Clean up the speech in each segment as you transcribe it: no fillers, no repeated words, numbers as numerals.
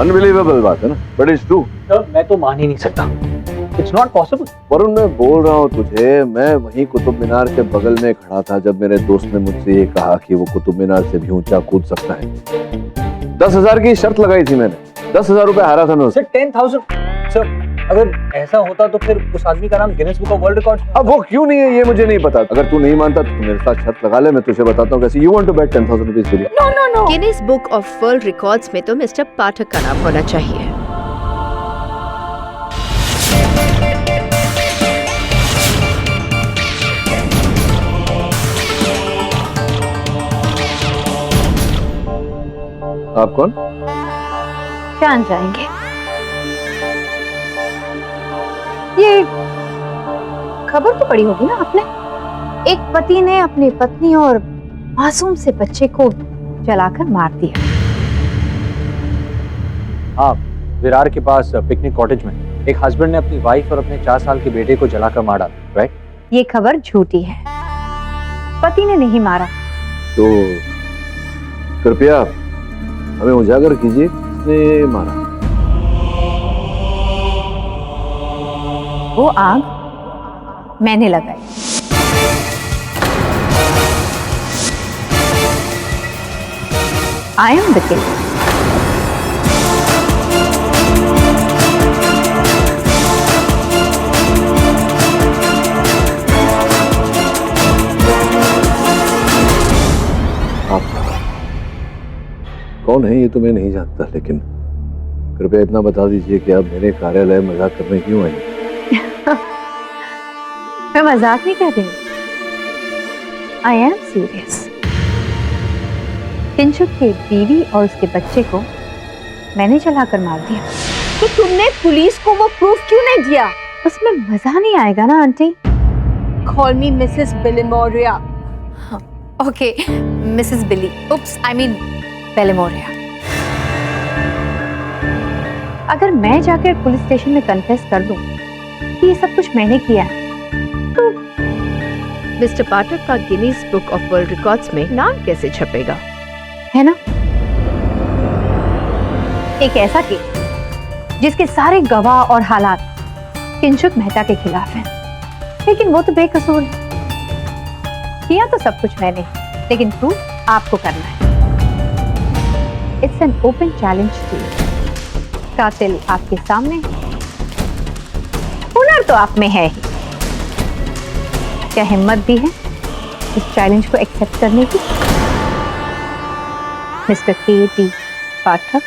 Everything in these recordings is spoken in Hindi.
अनबिलीवेबल बात है ना, बट इट्स ट्रू। सर मैं तो मान ही नहीं सकता, इट्स नॉट पॉसिबल। वरुण मैं बोल रहा हूँ तुझे, मैं वहीं कुतुब मीनार के बगल में खड़ा था जब मेरे दोस्त ने मुझसे ये कहा कि वो कुतुब मीनार से भी ऊंचा कूद सकता है। 10,000 की शर्त लगाई थी मैंने, 10,000 रुपए हारा था मैं उससे। 10,000 सर, अगर ऐसा होता तो फिर उस आदमी का नाम Guinness book of world record. अब वो क्यों नहीं है ये मुझे नहीं पता। अगर तू नहीं मानता तो तू मेरे साथ शर्त लगा ले, मैं तुझे बताता हूँ कैसे। You want to bet 10,000 rupees with me? No no no. Guinness book of world records में तो मिस्टर पाठक का नाम होना चाहिए। आप कौन? जान जाएंगे। ये खबर तो पढ़ी होगी ना आपने, एक पति ने अपनी पत्नी और मासूम से बच्चे को जलाकर मार दिया। हाँ, विरार के पास पिकनिक कॉटेज में एक हस्बैंड ने अपनी वाइफ और अपने 4 साल के बेटे को जलाकर मारा, राइट? ये खबर झूठी है, पति ने नहीं मारा। तो कृपया हमें उजागर कीजिए, किसने मारा? वो आग मैंने लगाई। I am the king. आप कौन है ये तो मैं नहीं जानता, लेकिन कृपया इतना बता दीजिए कि आप मेरे कार्यालय में मजाक करने क्यों आई? मैं मजाक नहीं कर रही, I am serious. किंचुक की बीवी और उसके बच्चे को मैंने जलाकर मार दिया। तो तुमने पुलिस को वो प्रूफ क्यों नहीं दिया? उसमें मजा नहीं आएगा ना aunty. Call me Mrs. Billimoria. Okay Mrs Billy, oops I mean Belemoria. अगर मैं जाकर पुलिस स्टेशन में कन्फेस कर दूं कि ये सब कुछ मैंने किया है, तो मिस्टर पाठक का Guinness book of world records में नाम कैसे छपेगा? है ना, एक ऐसा केस जिसके सारे गवाह और हालात किंचुक मेहता के खिलाफ हैं, लेकिन वो तो बेकसूर है। किया तो सब कुछ मैंने, लेकिन प्रूफ आपको करना है। It's an open challenge to you. कातिल आपके सामने, हुनर तो आप में है ही, क्या हिम्मत भी है इस चैलेंज को एक्सेप्ट करने की? Mr KT. पाठक।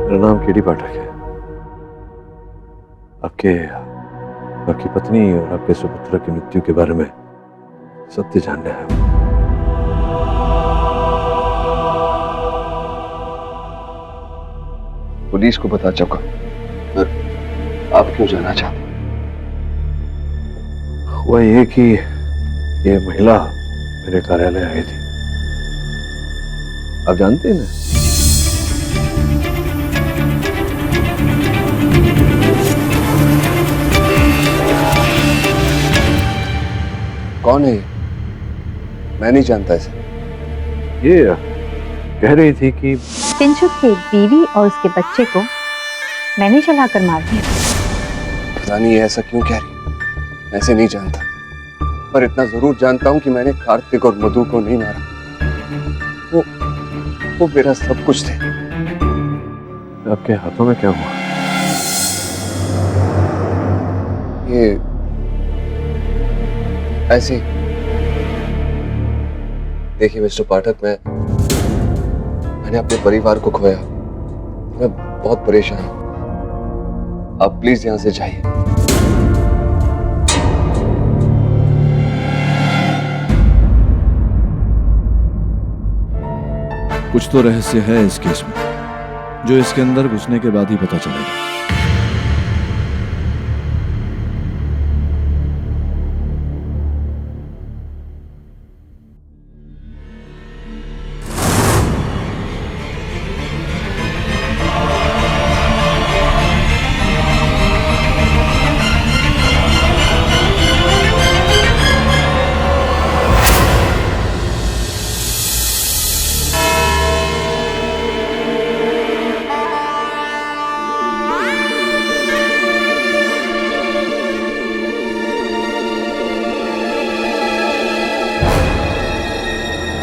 मेरा नाम के.टी. पाठक है। आपकी पत्नी और आपके सुपुत्र की मृत्यु के बारे में सत्य जानने आया हूं। पुलिस को बता चुका, पर आप क्यों जाना चाहते? हुआ ये कि ये महिला मेरे कार्यालय आई थी, आप जानते हैं ना? कौन है? मैं नहीं जानता इसे। ये कह रही थी कि किंचुक की बीवी और उसके बच्चे को मैंने जलाकर मार दिया। पता नहीं ये ऐसा क्यों कह रही, मैं इसे नहीं जानता, पर इतना जरूर जानता हूं कि मैंने कार्तिक और मधु को नहीं मारा। वो मेरा सब कुछ थे। आपके हाथों में क्या हुआ? ये ऐसे देखिए मिस्टर पाठक, मैंने अपने परिवार को खोया, मैं बहुत परेशान हूं। आप प्लीज यहां से जाइए। कुछ तो रहस्य है इस केस में, जो इसके अंदर घुसने के बाद ही पता चलेगा।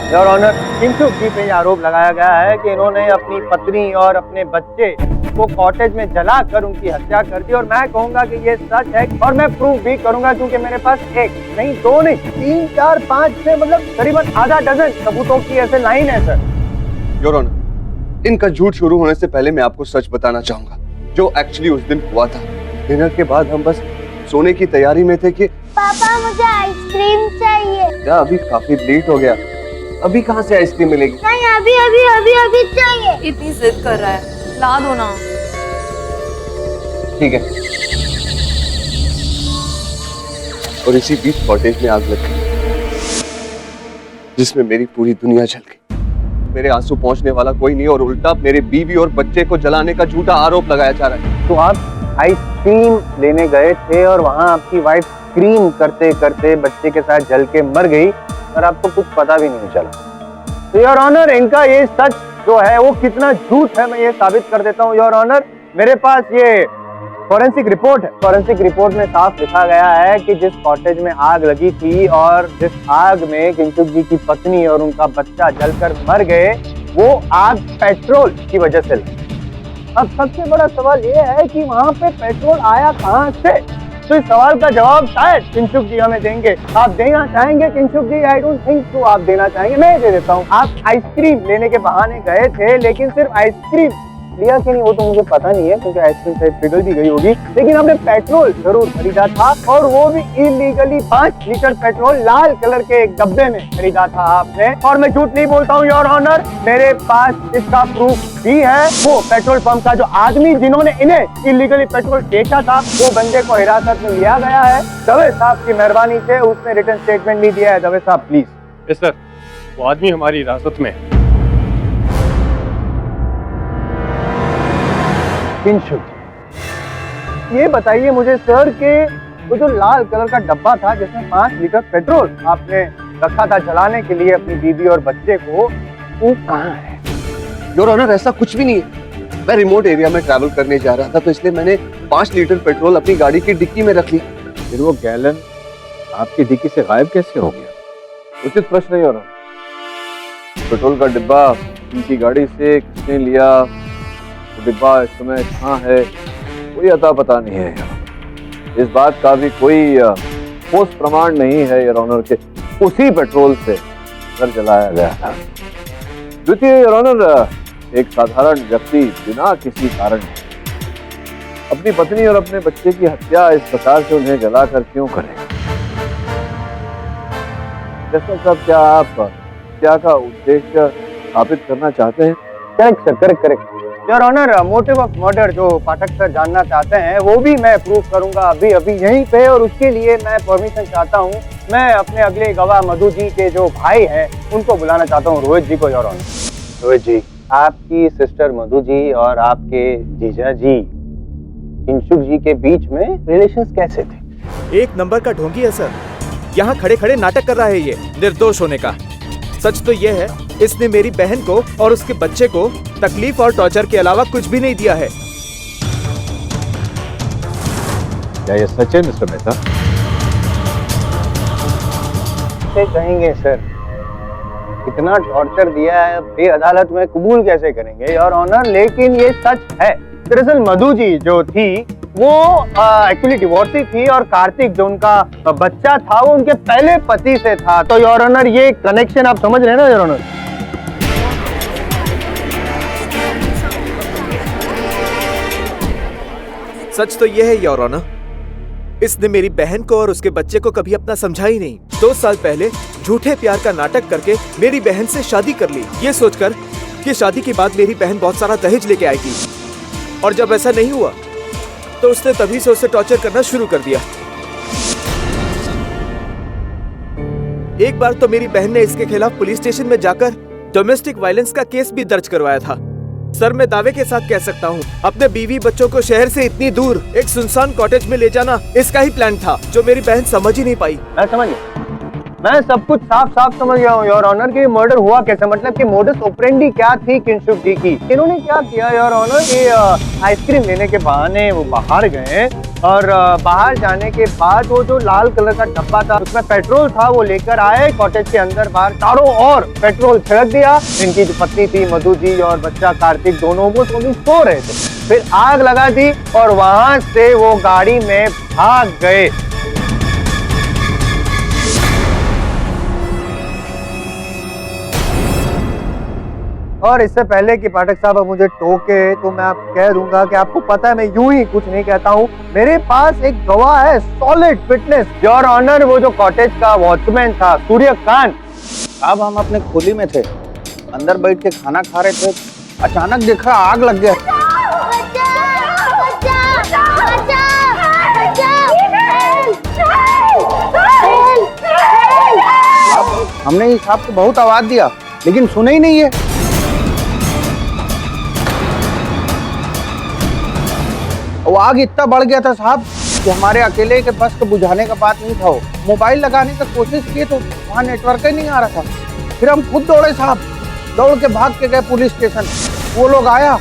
योर ऑनर, किंचुक जी पे आरोप लगाया गया है कि इन्होंने अपनी पत्नी और अपने बच्चे को कॉटेज में जलाकर उनकी हत्या कर दी, और मैं कहूंगा कि ये सच है, और मैं प्रूफ भी करूंगा क्योंकि मेरे पास एक नहीं, दो नहीं, 3, 4, 5, 6 मतलब करीबन आधा डजन सबूतों की ऐसे लाइन है सर। योर ऑनर, इनका झूठ शुरू होने से पहले मैं आपको सच बताना चाहूंगा जो एक्चुअली उस दिन हुआ था। डिनर के बाद हम बस सोने की तैयारी में थे कि पापा मुझे आइसक्रीम चाहिए। क्या अभी काफी लेट हो गया, अभी कहाँ से आइसक्रीम मिलेगी? नहीं, अभी अभी अभी अभी चाहिए। इतनी जिद कर रहा है, ला दो ना। ठीक है। और इसी बीच कॉटेज में आग लग गई, जिसमें मेरी पूरी दुनिया जल गई। मेरे आंसू पहुंचने वाला कोई नहीं, और उल्टा मेरे बीवी और बच्चे को जलाने का झूठा आरोप लगाया जा रहा है। तो आप आइसक्रीम लेने गए थे और वहाँ आपकी वाइफ स्क्रीम करते करते बच्चे के साथ जल के मर गई और आपको कुछ पता भी नहीं चला। तो योर ऑनर, इनका ये सच जो है वो कितना झूठ है मैं ये साबित कर देता हूँ। योर ऑनर, मेरे पास ये फॉरेंसिक रिपोर्ट है। फॉरेंसिक रिपोर्ट में साफ लिखा गया है कि जिस कॉटेज में आग लगी थी और जिस आग में किंचुक जी की पत्नी और उनका बच्चा जलकर मर गए, वो आग पेट्रोल की वजह से लगी। अब सबसे बड़ा सवाल ये है कि वहाँ पे पेट्रोल आया कहाँ से? तो इस सवाल का जवाब शायद किंचुक जी हमें देंगे। आप देना चाहेंगे किंचुक जी? आई डोंट थिंक सो आप देना चाहेंगे, मैं दे देता हूँ। आप आइसक्रीम लेने के बहाने गए थे, लेकिन सिर्फ आइसक्रीम लिया कि नहीं वो तो मुझे पता नहीं है क्योंकि आइसक्रीम शायद पिघल भी गई होगी, लेकिन आपने पेट्रोल जरूर खरीदा था, और वो भी इलीगली 5 लीटर पेट्रोल लाल कलर के एक डब्बे में खरीदा था आपने। और मैं झूठ नहीं बोलता हूँ योर ऑनर, मेरे पास इसका प्रूफ भी है। वो पेट्रोल पंप का जो आदमी जिन्होंने इन्हें इलीगली पेट्रोल बेचा था, वो बंदे को हिरासत में लिया गया है। दवे साहब की मेहरबानी से उसने रिटर्न स्टेटमेंट भी दिया है। दवे साहब प्लीज। यस सर, वो आदमी हमारी हिरासत में है। ये बताइए मुझे सर कि वो जो लाल कलर का डब्बा था जिसमें 5 लीटर पेट्रोल आपने रखा था जलाने के लिए अपनी बीवी और बच्चे को, वो कहाँ है? योर ऑनर, ऐसा कुछ भी नहीं है। मैं रिमोट एरिया में ट्रैवल करने जा रहा था, तो इसलिए मैंने 5 लीटर पेट्रोल अपनी गाड़ी की डिक्की में रख लिया। फिर वो गैलन आपकी डिक्की से गायब कैसे हो गया? उचित प्रश्न है योर ऑनर। पेट्रोल का डिब्बा उनकी गाड़ी से किसने लिया, वो डिब्बा इस समय कहाँ है, कोई अता पता नहीं है। इस बात का भी कोई ठोस प्रमाण नहीं है योर ऑनर के उसी पेट्रोल से घर जलाया गया था। द्वितीय योर ऑनर, एक साधारण व्यक्ति बिना किसी कारण अपनी पत्नी और अपने बच्चे की हत्या इस प्रकार से उन्हें जलाकर क्यों करे? जैसा साहब, क्या आप हत्या का उद्देश्य स्थापित करना चाहते हैं? Correct sir, correct. Your honour, motive of murder जो पाठक सर जानना चाहते हैं वो भी मैं प्रूफ करूंगा अभी अभी यहीं पे, और उसके लिए मैं परमिशन चाहता हूं। मैं अपने अगले गवाह मधु जी के जो भाई हैं उनको बुलाना चाहता हूं, रोहित जी को। योर ऑनर, रोहित जी, आपकी सिस्टर मधु जी और आपके जीजा जी किंचुक जी के बीच में रिलेशंस कैसे थे? एक नंबर का ढोंगी है सर, यहाँ खड़े खड़े नाटक कर रहा है ये निर्दोष होने का। सच तो ये है, इसने मेरी बहन को और उसके बच्चे को तकलीफ और टॉर्चर के अलावा कुछ भी नहीं दिया है। क्या ये सच है मिस्टर मेहता? कहेंगे सर, इतना टॉर्चर दिया है बेअदालत में कबूल कैसे करेंगे योर ऑनर? लेकिन ये सच है। दरअसल मधु जी जो थी वो एक्चुअली डिवोर्सी थी, और कार्तिक जो उनका बच्चा था वो उनके पहले पति से था। तो योर ऑनर, ये कनेक्शन आप समझ रहे हैं ना योर ऑनर? सच तो यह है योर ऑनर, इसने मेरी बहन को और उसके बच्चे को कभी अपना समझा ही नहीं। 2 साल पहले झूठे प्यार का नाटक करके मेरी बहन से शादी कर ली, ये सोचकर कि शादी के बाद मेरी बहन बहुत सारा दहेज लेके आएगी। और जब ऐसा नहीं हुआ तो उसने तभी से उसे टॉर्चर करना शुरू कर दिया। एक बार तो मेरी बहन ने इसके खिलाफ पुलिस स्टेशन में जाकर डोमेस्टिक वायलेंस का केस भी दर्ज करवाया था। सर, मैं दावे के साथ कह सकता हूँ, अपने बीवी बच्चों को शहर से इतनी दूर एक सुनसान कॉटेज में ले जाना इसका ही प्लान था, जो मेरी बहन समझ ही नहीं पाई। मैं समझ गया, मैं सब कुछ साफ साफ समझ गया हूँ योर ऑनर कि मर्डर हुआ कैसे, मतलब कि मोडस ऑपरेंडी क्या थी किंशुक जी की। इन्होंने क्या किया योर ऑनर कि आइसक्रीम लेने के बहाने वो बाहर गए और बाहर जाने के बाद वो जो लाल कलर का डब्बा था उसमें पेट्रोल था, वो लेकर आए कॉटेज के अंदर बाहर चारों ओर पेट्रोल छिड़क दिया। इनकी जो पत्नी थी मधु जी और बच्चा कार्तिक, दोनों वो सो रहे थे, फिर आग लगा दी और वहां से वो गाड़ी में भाग गए। और इससे पहले कि पाठक साहब अब मुझे टोके तो मैं आप कह दूंगा कि आपको पता है मैं यूं ही कुछ नहीं कहता हूं, मेरे पास एक गवाह है, सॉलिड विटनेस योर ऑनर। वो जो कॉटेज का वॉचमैन था सूर्यकांत। अब हम अपने खोली में थे, अंदर बैठ के खाना खा रहे थे, अचानक देखा आग लग गया। हमने इस साहब को बहुत आवाज दिया लेकिन सुने ही नहीं है। वो आग इतना बढ़ गया था साहब कि हमारे अकेले के बस को बुझाने का बात नहीं था। वो मोबाइल लगाने की कोशिश किए तो वहाँ नेटवर्क ही नहीं आ रहा था। फिर हम खुद दौड़े साहब, दौड़ के भाग के गए पुलिस स्टेशन। वो लोग आया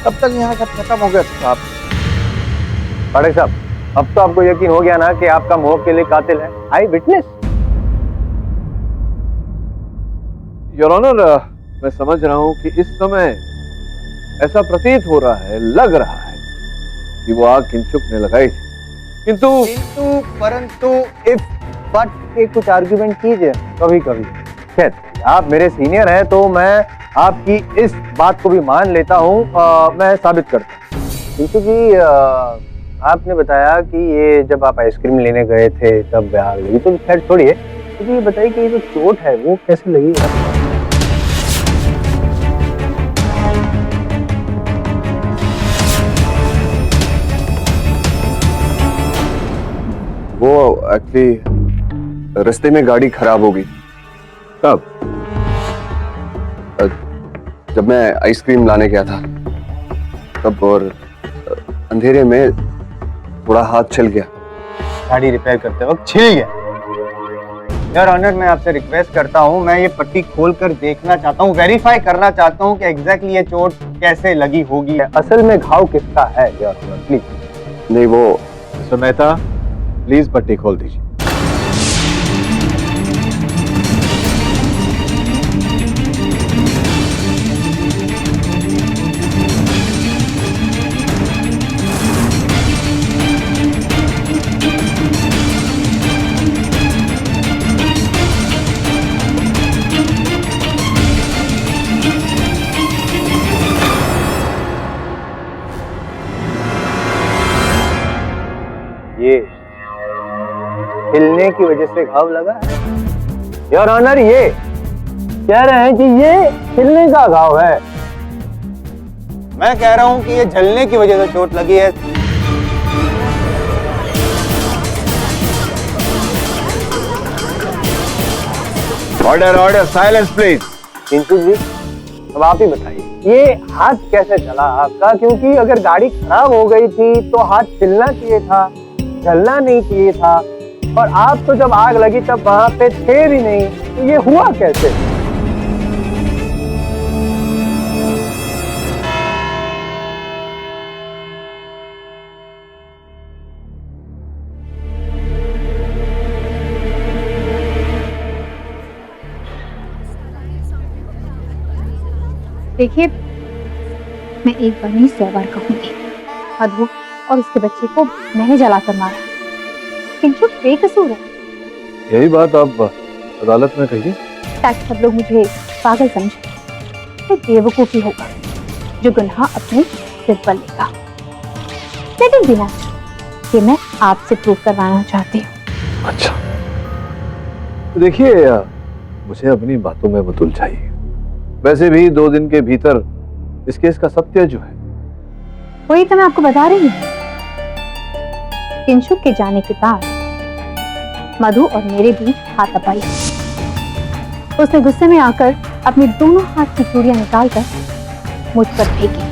तब तक यहाँ सब खत्म हो गया साहब। पाठक साहब, अब तो आपको यकीन हो गया ना कि आपका मोह के लिए कातिल है आई विटनेस। योर ऑनर, मैं समझ रहा हूँ कि इस समय ऐसा प्रतीत हो रहा है, लग रहा है कि वो आग किंशुक ने लगाई थी, किंतु परंतु इफ बट के कुछ आर्गुमेंट कीजिए कभी कभी। खैर, आप मेरे सीनियर हैं तो मैं आपकी इस बात को भी मान लेता हूँ, मैं साबित करता हूँ। किंशुक जी, आपने बताया कि ये जब आप आइसक्रीम लेने गए थे तब आग लगी, तो खैर छोड़िए, तो ये बताइए कि ये जो चोट है वो कैसे लगी है? वो एक्चुअली रास्ते में गाड़ी खराब हो गई। कब? जब मैं आइसक्रीम लाने गया था तब, और अंधेरे में थोड़ा हाथ छिल गया। गाड़ी रिपेयर करते वक्त छिल गया। यार ऑनर, मैं आपसे रिक्वेस्ट करता हूँ, मैं ये पट्टी खोलकर देखना चाहता हूँ, वेरीफाई करना चाहता हूँ कि एग्जैक्टली ये चोट कैसे लगी होगी, असल में घाव किसका है यार ऑनर, प्लीज। नहीं, वो मिस्टर मेहता, प्लीज पट्टी खोल दीजिए। ये हिलने की वजह से घाव लगा है योर ऑनर। ये कह रहे हैं कि ये हिलने का घाव है, मैं कह रहा हूं कि ये जलने की वजह से चोट लगी है। Order order, silence please. Kinshuk ji, अब आप ही बताइए ये हाथ कैसे चला आपका, क्योंकि अगर गाड़ी खराब हो गई थी तो हाथ छिलना चाहिए था, जलना नहीं चाहिए था, और आप तो जब आग लगी तब वहां पे थे भी नहीं, तो ये हुआ कैसे? देखिए, मैं एक बार नहीं 100 बार कहूंगी, मधु और उसके बच्चे को मैंने जलाकर मारा। किंशुक बेकसूर है। यही बात आप अदालत में कहिए, ताकि सब लोग मुझे पागल समझे। ये बेवकूफी होगा जो गुनाह अपने सिर पर लेगा। लेकिन बिना ये मैं आपसे प्रूव करवाना चाहती हूँ। अच्छा, तो देखिए मुझे अपनी बातों में मत उलझाइए। वैसे भी 2 दिन के भीतर इस केस का सत्य जो है वही तो मैं आपको बता रही हूँ। किंशुक के जाने के बाद मधु और मेरे बीच हाथापाई। उसने गुस्से में आकर अपनी दोनों हाथ की चूड़ियां निकालकर मुझ पर फेंकी।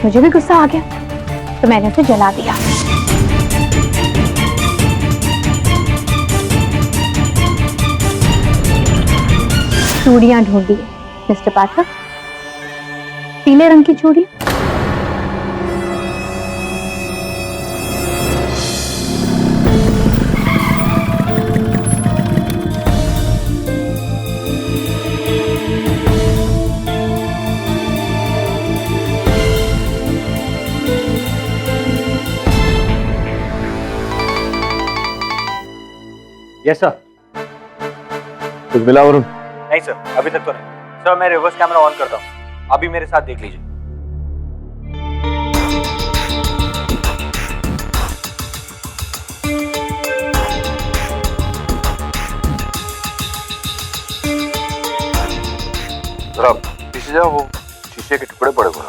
मुझे भी गुस्सा आ गया तो मैंने उसे जला दिया। चूड़ियां ढूंढी मिस्टर पाठक, पीले रंग की चूड़ी। Yes sir. कुछ मिला वरुण? नहीं सर, अभी तक तो नहीं। सर मैं रिवर्स कैमरा ऑन करता हूँ, अभी मेरे साथ देख लीजिए। जरा पीछे जाओ, वो शीशे के टुकड़े पड़े हुए।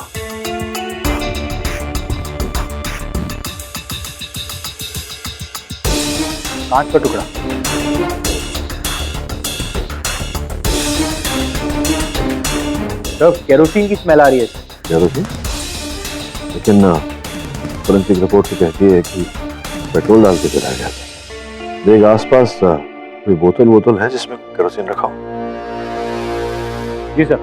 कांच का टुकड़ा। सर केरोसिन की स्मेल आ रही है। केरोसिन? लेकिन फोरेंसिक रिपोर्ट तो कहती है कि पेट्रोल डाल के जलाया गया था। देख आसपास कोई बोतल है जिसमें केरोसिन रखा हो। जी सर।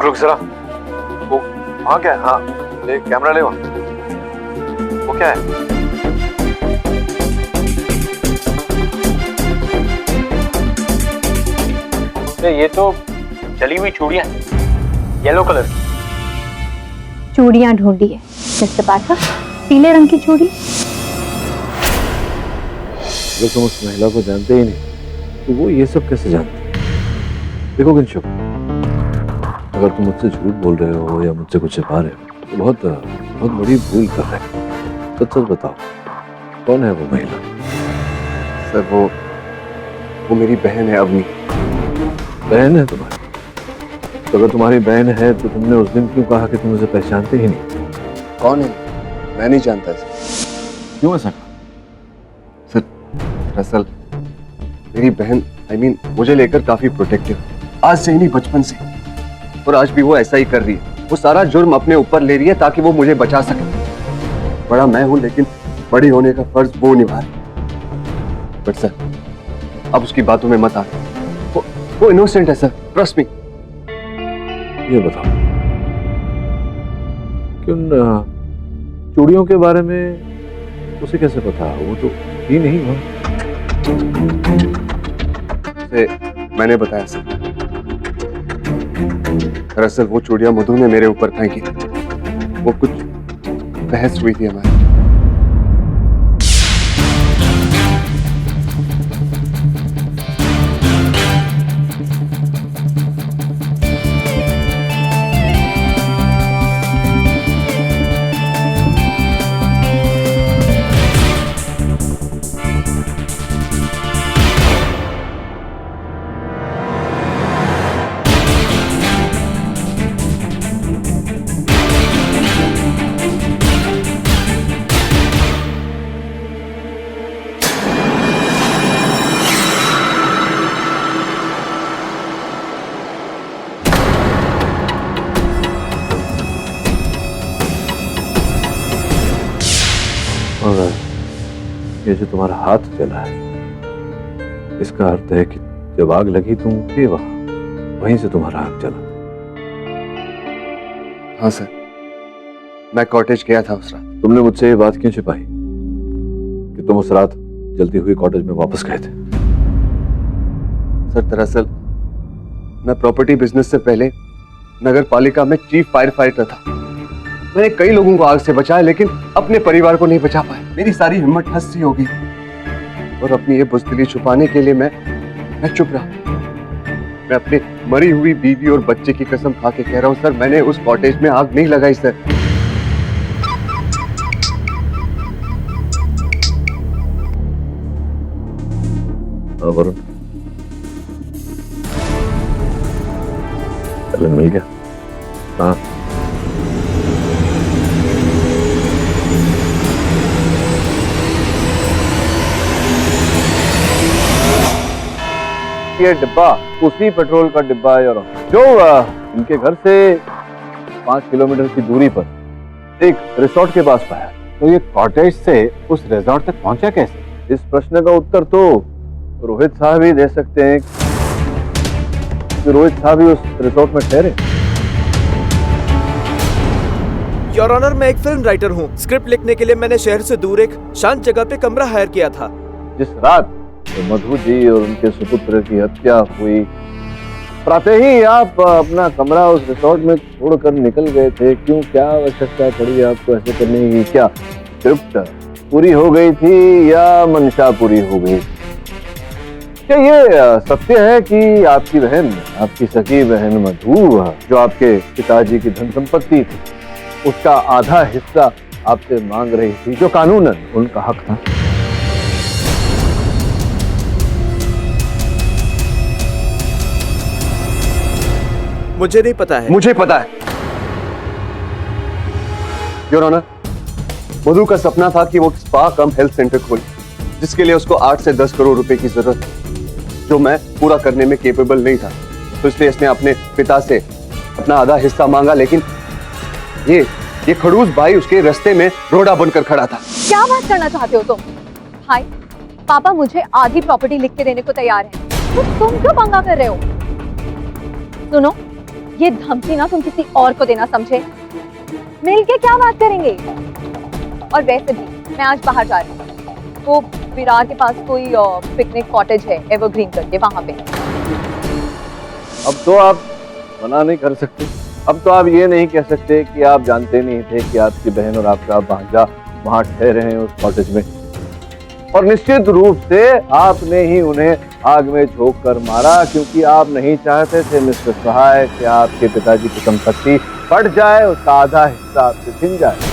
रुक जरा, वो वहाँ क्या है? हाँ ले कैमरा ले, वहाँ वो क्या है? ये तो जली हुई चूड़ियां हैं, येलो कलर की। चूड़ियां ढूंढी है मिस्टर पाठक, पीले रंग की चूड़ी। अगर तुम उस महिला को जानते ही नहीं तो वो ये सब कैसे जानती? देखो किंशुक, अगर तुम मुझसे झूठ बोल रहे हो या मुझसे कुछ छिपा रहे हो तो बहुत बड़ी भूल कर रहे हो। सच बताओ, कौन है वो महिला? सर वो मेरी बहन है अवनी। बहन है तुम्हारी? तो अगर तुम्हारी बहन है तो तुमने उस दिन क्यों कहा कि तुम उसे पहचानते ही नहीं? कौन है? मैं नहीं जानता सर। क्यों ऐसा कहा? सर दरअसल मेरी बहन मुझे लेकर काफी प्रोटेक्टिव, आज से ही नहीं बचपन से, और आज भी वो ऐसा ही कर रही है। वो सारा जुर्म अपने ऊपर ले रही है ताकि वो मुझे बचा सके। बड़ा मैं हूं लेकिन बड़ी होने का फर्ज वो निभा रही। बट सर अब उसकी बातों में मत आ, वो इनोसेंट है सर, ट्रस्ट मी। ये बताओ कि उन चूड़ियों के बारे में उसे कैसे पता? वो तो ही नहीं हुआ। से मैंने बताया सर, दरअसल वो चूड़ियां मधु ने मेरे ऊपर फेंकी थी। वो कुछ बहस हुई थी हमारी। ये जो तुम्हारा हाथ जला है, इसका अर्थ है कि जब आग लगी तुम थे वहीं से तुम्हारा आग जला। हाँ सर, मैं कॉटेज गया था उस रात। तुमने मुझसे ये बात क्यों छिपाई कि तुम उस रात जलती हुई कॉटेज में वापस गए थे? सर दरअसल मैं प्रॉपर्टी बिजनेस से पहले नगर पालिका में चीफ फायर फाइटर था। मैंने कई लोगों को आग से बचाया लेकिन अपने परिवार को नहीं बचा पाया। मेरी सारी हिम्मत ठस सी हो गई और अपनी ये बुज़दिली छुपाने के लिए मैं चुप रहा। मैं अपनी मरी हुई बीवी और बच्चे की कसम खा के कह रहा हूँ सर, मैंने उस कॉटेज में आग नहीं लगाई सर। वरुण, चलो मिल गया। हाँ, ये डिब्बा उसी पेट्रोल का डिब्बा है और जो इनके घर से 5 किलोमीटर की दूरी पर एक रिसोर्ट के पास पाया। तो ये कॉटेज से उस रिजॉर्ट तक पहुंचा कैसे? इस प्रश्न का उत्तर तो रोहित साहब ही दे सकते हैं कि रोहित साहब ही उस रिसोर्ट में ठहरे। योर ऑनर, मैं एक फिल्म राइटर हूँ। स्क्रिप्ट लिखने के लिए मैंने शहर से दूर एक शांत जगह पे कमरा हायर किया था। जिस रात तो मधु जी और उनके सुपुत्र की हत्या हुई, प्रातः ही आप अपना कमरा उस रिसोर्ट में छोड़कर निकल गए थे। क्यों, क्या आवश्यकता पड़ी आपको ऐसे करने की? क्या स्क्रिप्ट पूरी हो गई थी या मंशा पूरी हो गई? क्या ये सत्य है कि आपकी बहन, आपकी सगी बहन मधु, जो आपके पिताजी की धन संपत्ति थी, उसका आधा हिस्सा आपसे मांग रही थी, जो कानूनन उनका हक था? मुझे नहीं पता है। मुझे पता है योर ऑनर, मधु का सपना था कि वो स्पा कम हेल्थ सेंटर खोले, जिसके लिए उसको 8 से 10 करोड़ रुपए की जरूरत थी, जो मैं पूरा करने में केपेबल नहीं था। तो इसलिए इसने अपने पिता से अपना आधा हिस्सा मांगा, लेकिन ये खड़ूस भाई उसके रास्ते में रोड़ा बनकर खड़ा था। क्या बात करना चाहते हो तुम? भाई, पापा मुझे आधी प्रॉपर्टी लिख के देने को तैयार है, तो तुम क्यों पंगा कर रहे हो? सुनो, ये धमकी ना तुम किसी और को देना समझे। मिलके क्या बात करेंगे? और वैसे भी मैं आज बाहर जा रही हूँ, वो विरार के पास कोई पिकनिक कॉटेज है एवरग्रीन करके, वहां पे। अब तो आप मना नहीं कर सकते। अब तो आप ये नहीं कह सकते कि आप जानते नहीं थे कि आपकी बहन और आपका भांजा वहां ठहरे हैं उस कॉटेज में। और निश्चित रूप से आपने ही उन्हें आग में झोंक कर मारा, क्योंकि आप नहीं चाहते थे मिस्टर सहाय कि आपके पिताजी की संपत्ति बढ़ जाए, उसका आधा हिस्सा आपसे छिन जाए।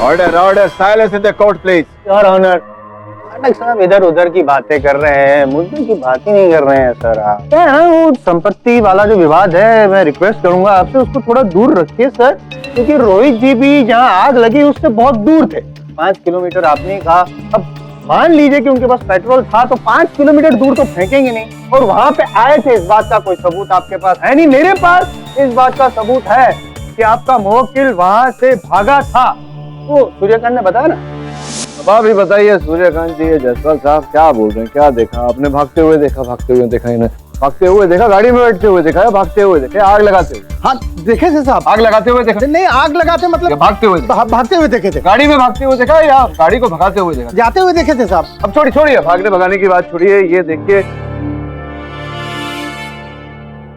Order, silence in the court please. Your honour, नाटक साहब इधर उधर की बातें कर रहे हैं, मुद्दे की बात ही नहीं कर रहे हैं सर। आप क्या है, वो संपत्ति वाला जो विवाद है, मैं रिक्वेस्ट करूंगा आपसे उसको थोड़ा दूर रखिए सर, क्योंकि रोहित जी भी जहां आग लगी उससे बहुत दूर थे। 5 किलोमीटर आपने कहा, अब मान लीजिए कि उनके पास पेट्रोल था तो 5 किलोमीटर दूर तो फेंकेंगे नहीं, और वहां पे आए थे, इस बात का कोई सबूत आपके पास है नहीं। मेरे पास इस बात का सबूत है कि आपका मुवक्किल वहां से भागा था। वो सूर्यकांत ने बताया ना। अब आप ही बताइए सूर्यकांत जी, जसपाल साहब क्या बोल रहे हैं? क्या देखा आपने? भागते हुए देखा इन्हें? भागते हुए देखा, गाड़ी में बैठते हुए देखा, भागते हुए देखे, आग लगाते हुए? हाँ देखे थे साहब, आग लगाते हुए देखा? नहीं, आग लगाते मतलब भागते हुए? भागते हुए देखे थे। गाड़ी में भागते हुए देखा या गाड़ी को भगाते हुए देखा? जाते हुए देखे थे साहब। अब छोड़िए, भागने भगाने की बात छोड़िए, ये देखिए।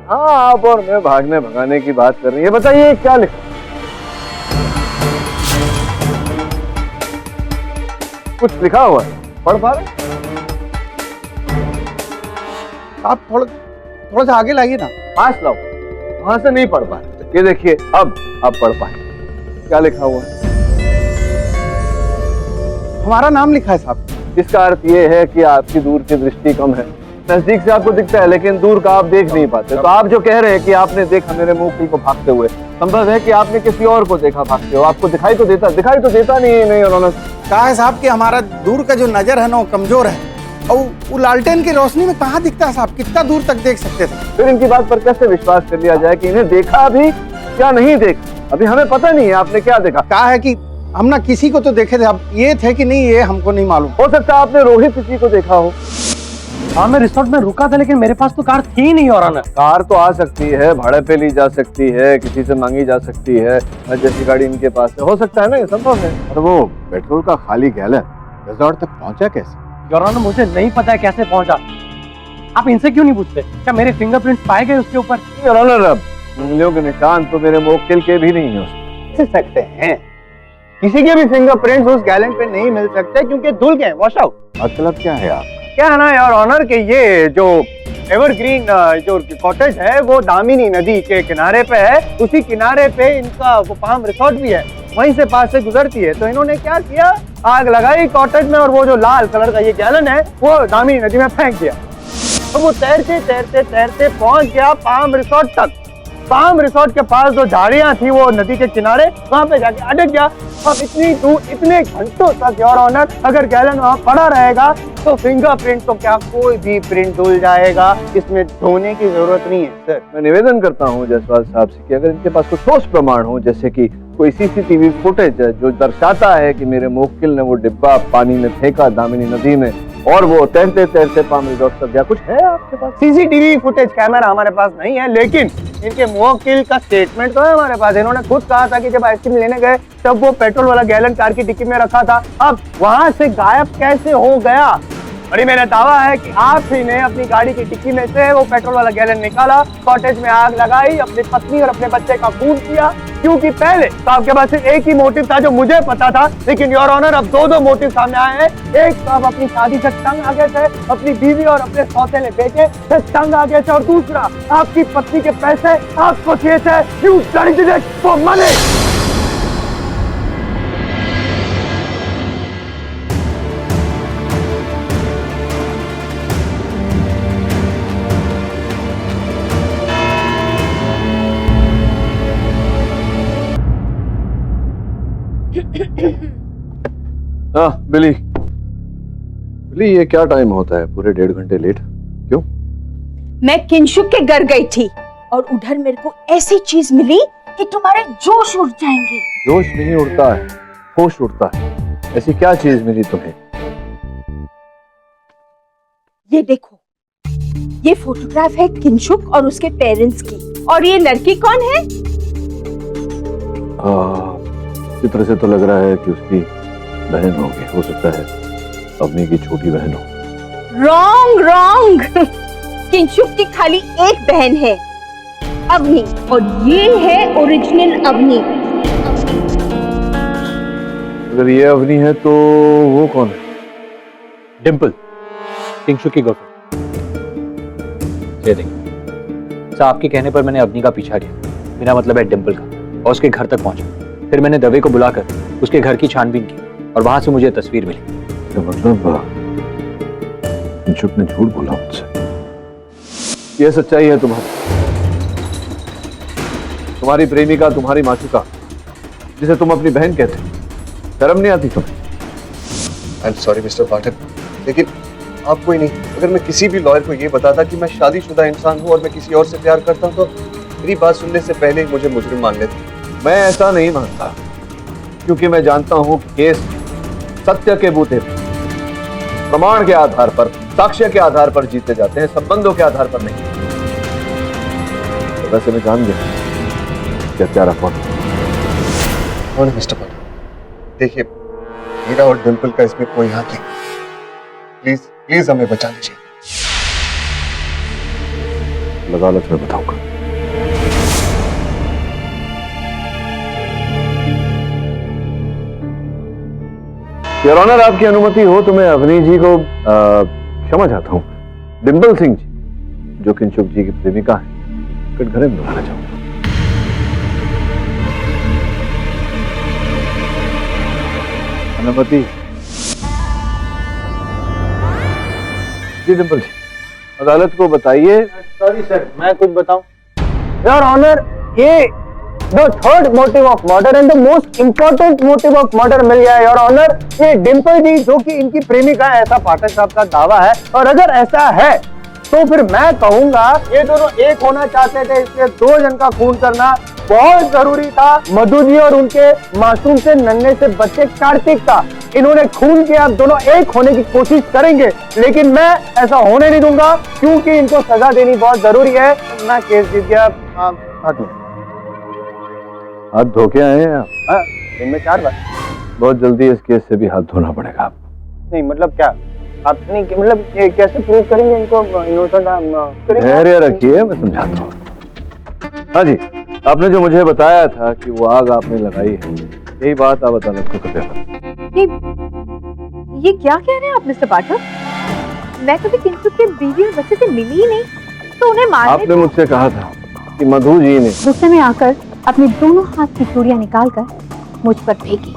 हाँ, आप और मैं भागने भगाने की बात कर रही है। बताइए क्या लिखा? कुछ लिखा हुआ है, पढ़ पा रहे? आप थोड़ा सा आगे लाइए ना। पास लाओ, वहां से नहीं पढ़ पा रहे। ये देखिए, अब आप पढ़ पाए। क्या लिखा हुआ है? हमारा नाम लिखा है साहब। इसका अर्थ ये है कि आपकी दूर की दृष्टि कम है। नजदीक से आपको दिखता है, लेकिन दूर का आप देख नहीं पाते। तो आप जो कह रहे हैं कि आपने देखा मेरे मुवक्किल को भागते हुए, संभव है कि आपने किसी और को देखा भागते हुए। आपको दिखाई तो देता नहीं उन्होंने कहा है साहब कि हमारा दूर का जो नजर है ना, वो कमजोर है, और वो लालटेन की रोशनी में कहाँ दिखता है साहब? कितना दूर तक देख सकते थे? फिर इनकी बात पर कैसे विश्वास कर लिया जाए कि इन्हें देखा भी क्या नहीं देखा? अभी हमें पता नहीं है आपने क्या देखा। कहा है कि हम ना किसी को तो देखे थे, अब ये थे कि नहीं ये हमको नहीं मालूम। हो सकता है आपने रोहित किसी को देखा हो। हाँ, मैं रिसोर्ट में रुका था, लेकिन मेरे पास तो कार थी नहीं। और कार तो आ सकती है, भाड़े पे ली जा सकती है, किसी से मांगी जा सकती है, जैसी गाड़ी इनके पास है। हो सकता है ना, ये संभव है। और वो पेट्रोल का खाली गैलन रिजॉर्ट तक पहुंचा कैसे? योर मुझे नहीं पता है कैसे पहुंचा। आप इनसे क्यों नहीं पूछते? क्या मेरे फिंगरप्रिंट्स पाए गए उसके ऊपर? योर ऑनर, उंगलियों के निशान तो मेरे मुवक्किल के भी नहीं हो सकते हैं। किसी के भी फिंगरप्रिंट्स उस गैलन पे नहीं मिल सकते क्योंकि धुल गए, वॉश आउट। मतलब क्या है आप? क्या है ना योर ऑनर के ये जो एवरग्रीन जो कॉटेज है वो दामिनी नदी के किनारे पे है, उसी किनारे पे इनका वो पाम रिसोर्ट भी है, वहीं से पास से गुजरती है। तो इन्होंने क्या किया, आग लगाई कॉटेज में और वो जो लाल कलर का ये गैलन है वो दामिनी नदी में फेंक दिया। तो वो तैरते तैरते तैरते पहुंच गया पाम रिसोर्ट तक। पाम रिसोर्ट के पास जो झाड़ियां थी वो नदी के किनारे, वहां पे जाके अटक गया। अब इतनी दूर इतने घंटों तक योर ऑनर अगर गैलन वहां पड़ा रहेगा तो फिंगरप्रिंट तो क्या कोई भी प्रिंट धुल जाएगा, इसमें धोने की जरूरत नहीं है। सर मैं निवेदन करता हूं जायसवाल साहब से कि अगर इनके पास कोई ठोस प्रमाण हो, जैसे कि कोई सीसीटीवी फुटेज जो दर्शाता है कि मेरे मुवक्किल ने वो डिब्बा पानी में फेंका दामिनी नदी में और वो तैरते तैरते पाम रिसोर्ट तक गया, कुछ है आपके पास? सीसीटीवी फुटेज कैमरा हमारे पास नहीं है, लेकिन इनके मुवक्किल का स्टेटमेंट तो है हमारे पास। इन्होंने खुद कहा था कि जब आइसक्रीम लेने गए तब वो पेट्रोल वाला गैलन कार की डिक्की में रखा था। अब वहां से गायब कैसे हो गया? और ये मेरा दावा है कि आप ही ने अपनी गाड़ी की डिक्की में से वो पेट्रोल वाला गैलन निकाला, कॉटेज में आग लगाई, अपनी पत्नी और अपने बच्चे का खून किया। क्योंकि पहले तो आपके पास सिर्फ एक ही मोटिव था जो मुझे पता था, लेकिन योर ऑनर अब दो मोटिव सामने आए हैं। एक तो आप अपनी शादी से तंग आ गए थे, अपनी बीवी और अपने सौतेले बेटे से तंग आ गए थे, और दूसरा आपकी पत्नी के पैसे आपको चाहिए थे। You did it for money. हाँ बिली, ये क्या टाइम होता है, पूरे 1.5 घंटे लेट क्यों? मैं किंशुक के घर गई थी और उधर मेरे को ऐसी चीज मिली कि तुम्हारे जोश उड़ जाएंगे। जोश नहीं उड़ता है, होश उड़ता है। ऐसी क्या चीज मिली तुम्हें? ये देखो, ये फोटोग्राफ है किंशुक और उसके पेरेंट्स की। और ये लड़की कौन है? चित्र से तो लग रहा है कि उसकी बहन होगी, हो सकता है अवनी की छोटी बहन हो। रॉन्ग किंशुक की खाली एक बहन है, अवनी, और ये है ओरिजिनल अवनी। अगर ये अवनी है तो वो कौन है? डिम्पल, किंशुक की गर्लफ्रेंड। ये देखिए, साहब के कहने पर मैंने अवनी का पीछा किया, मेरा मतलब है डिम्पल का, और उसके घर तक पहुंचा। फिर मैंने दवे को बुलाकर उसके घर की छानबीन की और वहां से मुझे तस्वीर मिली। तो मतलब किंशुक ने झूठ बोला मुझसे। यह सच्चाई है तुम्हारी प्रेमिका, तुम्हारी माचुका, जिसे तुम अपनी बहन कहते हो, शर्म नहीं आती तुम्हें? आई एम सॉरी मिस्टर पाठक, लेकिन आपको ही नहीं, अगर मैं किसी भी लॉयर को ये बताता कि मैं शादीशुदा इंसान हूँ और मैं किसी और से प्यार करता हूँ तो मेरी बात सुनने से पहले ही मुझे मुजरिम मान लेते। मैं ऐसा नहीं मानता, क्योंकि मैं जानता हूं केस सत्य के बूते पे, प्रमाण के आधार पर, साक्ष्य के आधार पर जीते जाते हैं, संबंधों के आधार पर नहीं। तो वैसे मैं जान गया क्या क्या रखा कौन है मिस्टर पाठक? देखिए, मेरा और डिम्पल का इसमें कोई हाथ नहीं। प्लीज प्लीज हमें बचा लीजिए। अदालत में बताऊंगा। योर ऑनर, आपकी अनुमति हो तो मैं अवनी जी को क्षमा चाहता हूं। डिम्पल सिंह जी, जो किंशुक जी की प्रेमिका है, कटघरे में बुलाना चाहूंगा। अनुमति? जी डिम्पल जी, अदालत को बताइए। सॉरी सर, मैं कुछ बताऊं? योर ऑनर, ये The third motive of murder and the most important motive of murder मिल गया है योर ऑनर। ये डिम्पल जी जो कि इनकी प्रेमिका है, ऐसा पाठक साहब का दावा है, और अगर ऐसा है तो फिर मैं कहूंगा ये दोनों एक होना चाहते थे, इसलिए 2 जन का खून करना बहुत जरूरी था। मधु जी और उनके मासूम से नन्हे से बच्चे कार्तिक का इन्होंने खून किया, दोनों एक होने की कोशिश करेंगे, लेकिन मैं ऐसा होने नहीं दूंगा क्योंकि इनको सजा देनी बहुत जरूरी है। मैं केस जीत गया। हाथ धो के आए हैं आप? दिन में 4 बार। बहुत जल्दी इस केस से भी हाथ धोना पड़ेगा आप। नहीं मतलब क्या आप नहीं, मतलब ये कैसे प्रूव करेंगे इनको इनोसेंट? धैर्य रखिए, मैं समझाता हूँ। हाँ जी, आपने जो मुझे बताया था कि वो आग आपने लगाई है, यही बात आप अदालत को करते ये क्या कह रहे हैं आप मिस्टर पाठक? मैं कभी किंचुक के बीवी और बच्चे से मिली ही नहीं, तो उन्हें मारने आपने मुझसे कहा था कि मधु जी ने गुस्से में आकर अपनी दोनों हाथ की चूड़ियां निकालकर मुझ पर फेंकी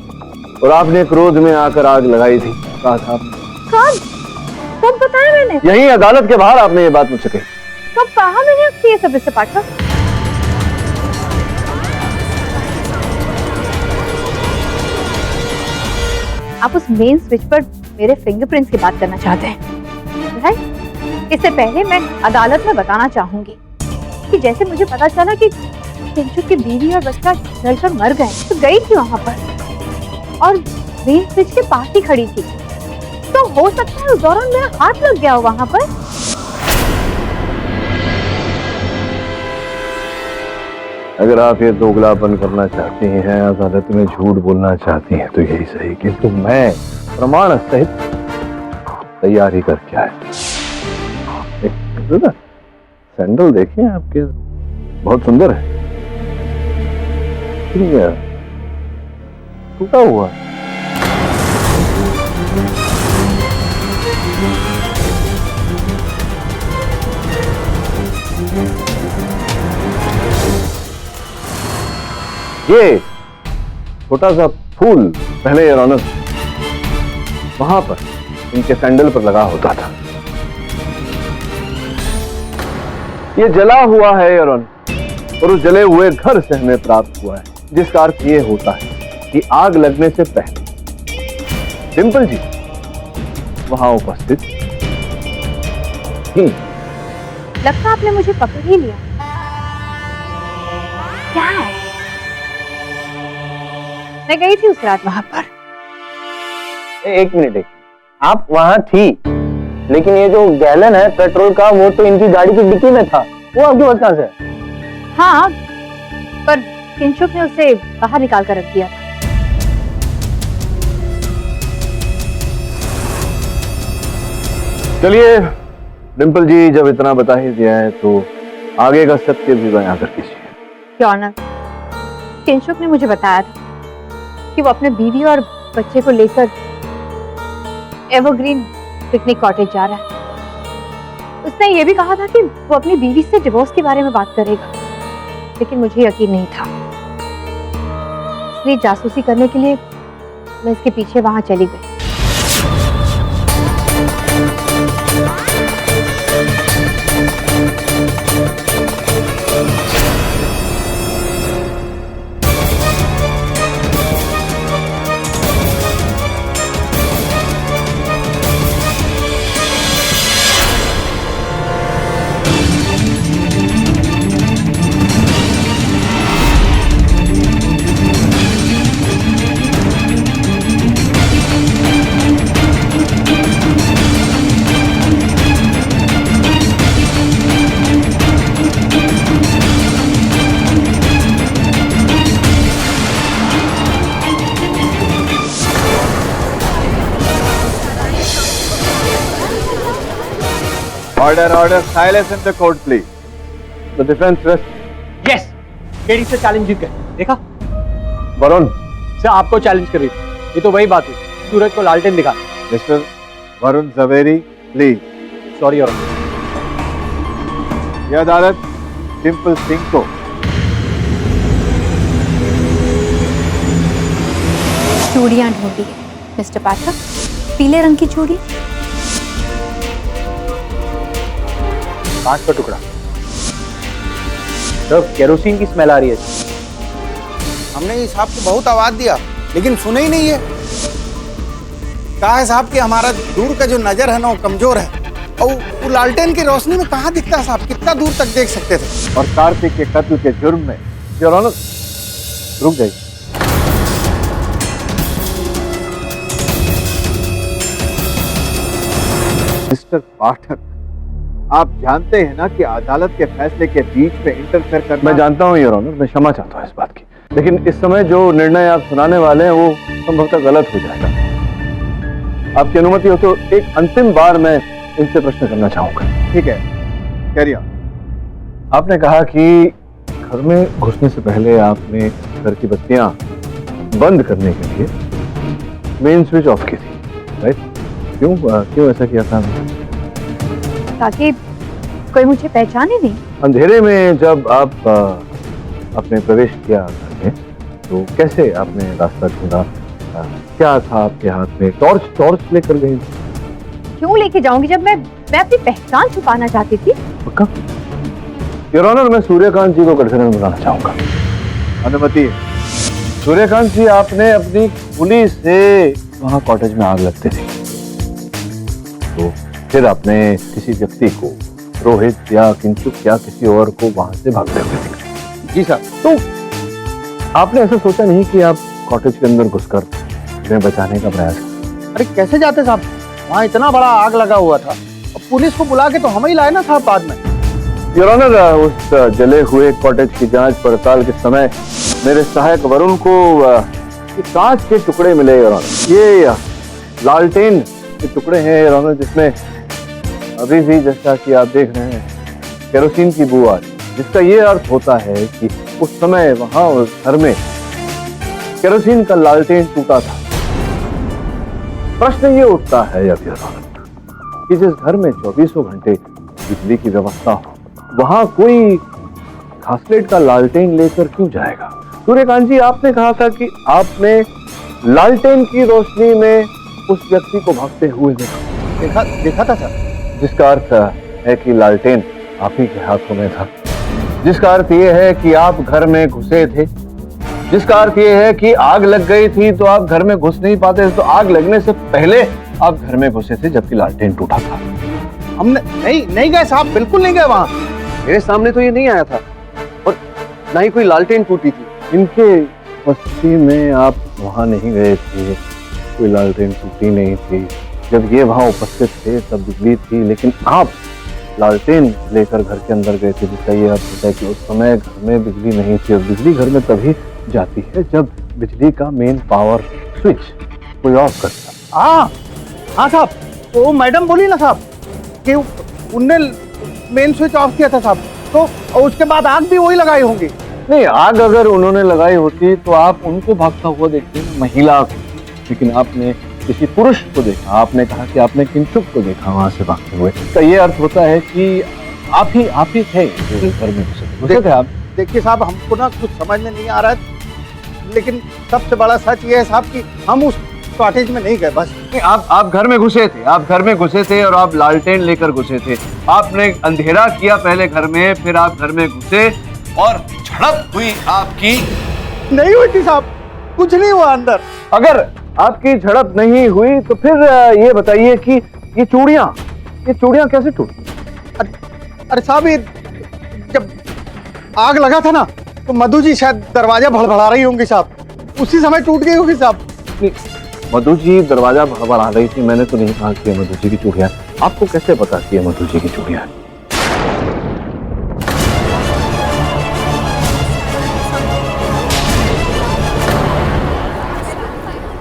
और आपने क्रोध में आकर आग लगाई थी, कहा था आपने। कब बताया मैंने? यही अदालत के बाहर आपने ये बात मुझसे कही। कब कहा मैंने आपसे ये सब मिस्टर पाठक? आप उस मेन स्विच पर मेरे फिंगरप्रिंट्स की बात करना चाहते हैं, राइट? इससे पहले मैं अदालत में बताना चाहूंगी कि जैसे मुझे पता चला कि किंचुक की बीवी और बच्चा जलकर मर गए, तो गई थी वहां पर और मेन स्विच के पास ही खड़ी थी, तो हो सकता है उस दौरान मेरा हाथ लग गया हो वहां पर। अगर आप ये दोगलापन करना चाहती हैं, अदालत में झूठ बोलना चाहती हैं, तो यही सही, किंतु मैं प्रमाण सहित तैयारी करके आया। सैंडल देखिए आपके, बहुत सुंदर है, टूटा हुआ। ये छोटा सा फूल पहले योर ऑनर वहां पर इनके सैंडल पर लगा होता था। ये जला हुआ है योर ऑनर, और उस जले हुए घर से हमें प्राप्त हुआ है, जिसका अर्थ ये होता है कि आग लगने से पहले डिंपल जी वहां उपस्थित थी। लगता आपने मुझे पकड़ ही लिया। क्या है? मैं गई थी उस रात वहां पर। एक मिनट, आप वहां थी, लेकिन ये जो गैलन है पेट्रोल का, वो तो इनकी गाड़ी की डिक्की में था, वो आपके पास कहां से? हाँ, पर किंचुक ने उसे बाहर निकाल कर रख दिया था। चलिए डिंपल जी, जब इतना बता ही दिया है तो आगे का सत्य भी बयां कर दीजिए। योर ऑनर, किंचुक ने मुझे बताया था कि वो अपने बीवी और बच्चे को लेकर एवरग्रीन पिकनिक कॉटेज जा रहा है। उसने ये भी कहा था कि वो अपनी बीवी से डिवोर्स के बारे में बात करेगा, लेकिन मुझे यकीन नहीं था, इसलिए जासूसी करने के लिए मैं इसके पीछे वहां चली गई। Order, order, silence in the court, please. The defense rests. Yes, KD से चैलेंज जीत गए। देखा वरुण, सर आपको चैलेंज कर रही थी, ये तो वही बात हुई, सूरज को लालटेन दिखा। Mister Varun Jhaveri, please. Sorry और यह अदालत डिंपल सिंह को चूड़ियां ढूंढी है मिस्टर पाठक, पीले रंग की चूड़ी, कांच का टुकड़ा। सर केरोसिन की स्मेल आ रही है। हमने इस साहब को बहुत आवाज दिया, लेकिन सुने ही नहीं है। कहा है साहब कि हमारा दूर का जो नजर है ना, वो कमजोर है, और वो लालटेन की रोशनी में कहाँ दिखता है साहब, कितना दूर तक देख सकते थे। और कार्तिक के कत्ल के जुर्म में योर ऑनर, रुक जाइए। मिस्टर पाठक, आप जानते हैं ना कि अदालत के फैसले के बीच में इंटरफेयर करना। मैं जानता हूं योर ऑनर, मैं क्षमा चाहता हूं इस बात की, लेकिन इस समय जो निर्णय आप सुनाने वाले हैं वो संभवतः गलत हो जाएगा। आपकी अनुमति हो तो एक अंतिम बार मैं इनसे प्रश्न करना चाहूंगा। ठीक है, कैरी ऑन। आपने कहा कि घर में घुसने से पहले आपने घर की बत्तियां बंद करने के लिए मेन स्विच ऑफ की थी, राइट? क्यों ऐसा किया था? ताकि कोई मुझे पहचाने नहीं। अंधेरे में जब आप आपने प्रवेश किया घर में, तो कैसे आपने रास्ता ढूंढा? क्या था आपके हाथ में? टॉर्च लेकर गई? क्यों लेके जाऊंगी जब मैं अपनी पहचान छुपाना चाहती थी। पक्का? योर ऑनर, मैं सूर्यकांत जी को कटघरे में बुलाना चाहूंगा। अनुमति है। सूर्यकांत जी, आपने अपनी गोली से वहां कॉटेज में आग लगते थे, तो फिर आपने किसी व्यक्ति को, रोहित या किंचुक या किसी और को वहां से भागते हुए देखा? जी सर। तो आपने ऐसा सोचा नहीं कि आप कॉटेज के अंदर घुसकर उन्हें बचाने का प्रयास करें? अरे कैसे जाते साहब, वहाँ इतना बड़ा आग लगा हुआ था, और पुलिस को बुला के तो हम ही लाए ना साहब बाद में। योर ऑनर, उस जले हुए कॉटेज की जांच पड़ताल के समय मेरे सहायक वरुण को ये कांच के टुकड़े मिले योर ऑनर। ये लालटेन के टुकड़े हैं योर ऑनर, जिसमें अभी भी, जैसा कि आप देख रहे हैं, केरोसिन की बू आ रही है, जिसका ये अर्थ होता है कि उस समय वहां उस घर में केरोसिन का लालटेन टूटा था। प्रश्न ये उठता है योर ऑनर कि जिस घर में 24 घंटे बिजली की व्यवस्था हो, वहां कोई घासलेट का लालटेन लेकर क्यों जाएगा? सूर्यकांत जी, आपने कहा था कि आपने लालटेन की रोशनी में उस व्यक्ति को भागते हुए देखा था सर। जिसका अर्थ है कि लालटेन आप ही के हाथों में था, जिसका अर्थ यह है कि आप घर में घुसे थे, जिसका अर्थ यह है कि आग लग गई थी तो आप घर में घुस नहीं पाते, तो आग लगने से पहले आप घर में घुसे थे जबकि लालटेन टूटा था। हमने नहीं गए साहब, बिल्कुल नहीं गए वहां। मेरे सामने तो ये नहीं आया था और ना ही कोई लालटेन टूटी थी। इनके उपस्थिति में आप वहां नहीं गए थे, कोई लालटेन टूटी नहीं थी। जब ये वहां उपस्थित थे तब बिजली थी, लेकिन आप लालटेन लेकर घर के अंदर गए थे, जिसका ये अर्थ होता है कि उस समय घर में बिजली नहीं थी। और बिजली घर में तभी जाती है जब बिजली का मेन पावर स्विच कोई ऑफ करता। हाँ साहब, वो मैडम बोली ना साहब कि उनने मेन स्विच ऑफ किया था साहब, तो उसके बाद आग भी वही लगाई होंगी। नहीं, आग अगर उन्होंने लगाई होती तो आप उनको भागता हुआ देखते, महिला को, लेकिन आपने किसी पुरुष को देखा। आपने कहा कि आपने किंचुक को देखा वहां से भागते हुए, तो ये अर्थ होता है कि आप ही थे जो घर में घुसे थे। आप देखिए साहब, हमको ना कुछ समझ में नहीं आ रहा है, लेकिन सबसे बड़ा सच ये है साहब कि हम उस कॉटेज में नहीं गए। बस आप घर में घुसे थे, आप घर में घुसे थे और आप लालटेन लेकर घुसे थे। आपने अंधेरा किया पहले घर में, फिर आप घर में घुसे और झड़प हुई आपकी। नहीं हुई थी साहब, कुछ नहीं हुआ अंदर। अगर आपकी झड़प नहीं हुई तो फिर ये बताइए कि ये चूड़ियां कैसे टूटी? अरे साहब, ये जब आग लगा था ना तो मधु जी शायद दरवाजा भड़बड़ा रही होंगी साहब, उसी समय टूट गई होगी साहब। मधु जी दरवाजा भड़बड़ा रही थी, मैंने तो नहीं कहा कि मधु जी की चूड़ियां। आपको कैसे पता कि मधु जी की चूड़ियां?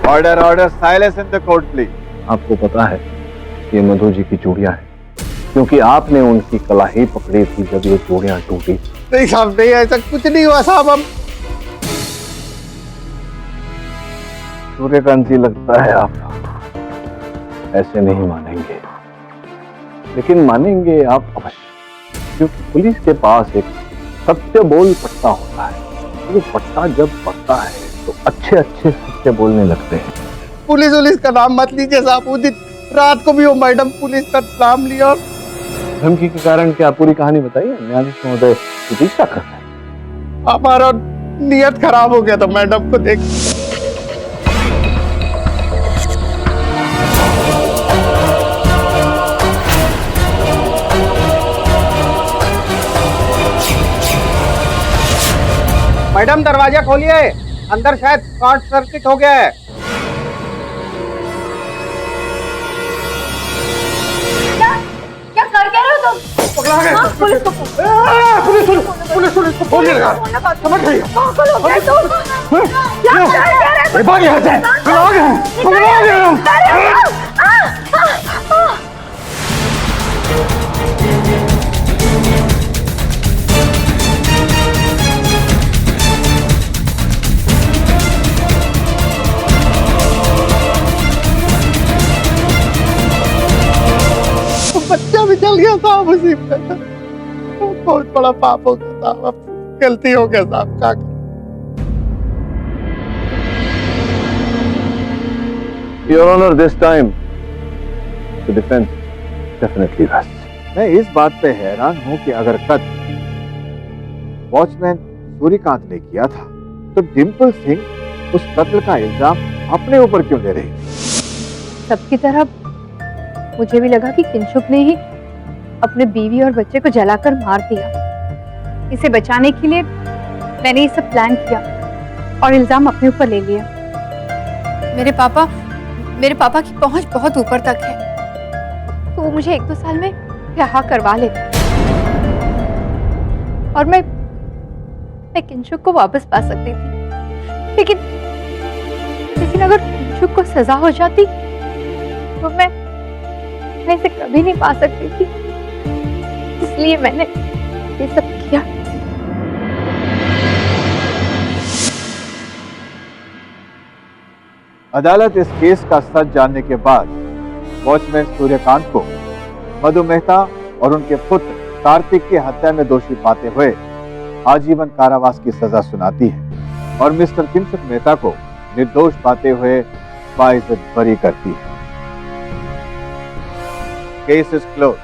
Order, silence in the court please. आपको पता है कि मधु जी की चूड़ियां हैं क्योंकि आपने उनकी कलाई पकड़ी थी जब ये चूड़ियां टूटी। नहीं साहब, नहीं, ऐसा कुछ नहीं हुआ साहब। हम सूर्यकांत जी, लगता है आप ऐसे नहीं मानेंगे, लेकिन मानेंगे आप अवश्य, क्योंकि पुलिस के पास एक सत्य बोल पट्टा होता है। वो पट्टा जब पड़ता है तो अच्छे सत्य बोलने लगते हैं। पुलिस का नाम मत लीजिए साहब। उस दिन रात को भी वो मैडम पुलिस का नाम लिया और धमकी के कारण क्या पूरी कहानी बताइए, न्यायाधीश महोदय प्रतीक्षा कर रहे हैं। हमारा नियत खराब हो गया था मैडम को देख। मैडम दरवाजा खोलिए, अंदर शायद शॉर्ट सर्किट हो गया है। क्या कर क्या रहे हो तुम? पकड़ा गया। हाँ, पुलिस को पुलिस को फोन लगा। समझ गई। भाग यहाँ से। पकड़ा गया। गया साहब उसी में। बहुत बड़ा पाप हो गया साहब, अब गलती हो गया साहब का। Your honour, this time the defence definitely rest. मैं इस बात पे हैरान हूं कि अगर कत्ल वॉचमैन सूर्यकांत ने किया था तो डिम्पल सिंह उस कत्ल का इल्जाम अपने ऊपर क्यों ले रही? सबकी तरह मुझे भी लगा कि किंशुक ने ही अपने बीवी और बच्चे को जलाकर मार दिया। इसे बचाने के लिए मैंने ये सब प्लान किया और इल्जाम अपने ऊपर ले लिया। मेरे पापा की पहुंच बहुत ऊपर तक है, तो वो मुझे 1-2 साल में ब्याह करवा लेते और मैं किंशुक को वापस पा सकती थी। लेकिन अगर किंशुक को सजा हो जाती तो मैं इसे कभी नहीं पा सकती थी। इसलिए मैंने ये सब किया। अदालत इस केस का सच जानने के बाद वॉचमैन सूर्यकांत को मधु मेहता और उनके पुत्र कार्तिक की हत्या में दोषी पाते हुए आजीवन कारावास की सजा सुनाती है और मिस्टर किंशुक मेहता को निर्दोष पाते हुए बाइज्जत बरी करती है। Case is close.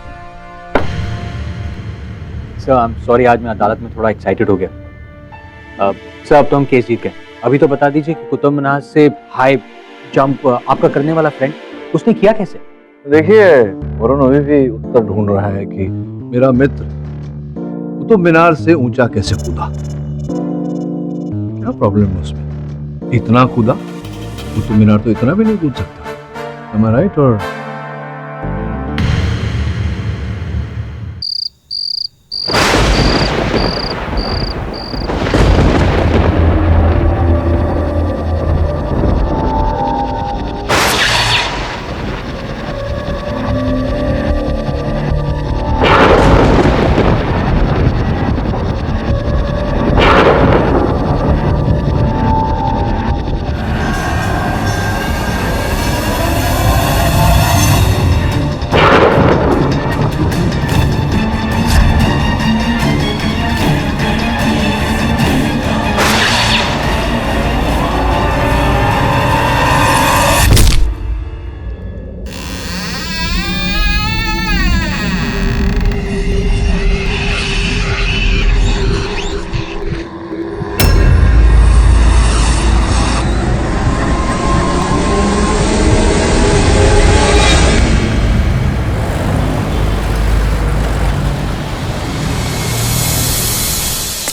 Sir, I am sorry, आज मैं अदालत में थोड़ा एक्साइटेड हो गया। सर, अब तो हम केस जीत गए। अभी तो बता दीजिए कि कुतुब मीनार से हाई जंप आपका करने वाला फ्रेंड, उसने किया कैसे? देखिए, वरुण अभी भी उत्तर ढूंढ रहा है कि मेरा मित्र कुतुब मीनार से ऊंचा कैसे कूदा। क्या प्रॉब्लम है उसमें? इतना कूदा? कुतुब मीनार तो इतना भी नहीं कूद सकता। Am I right or?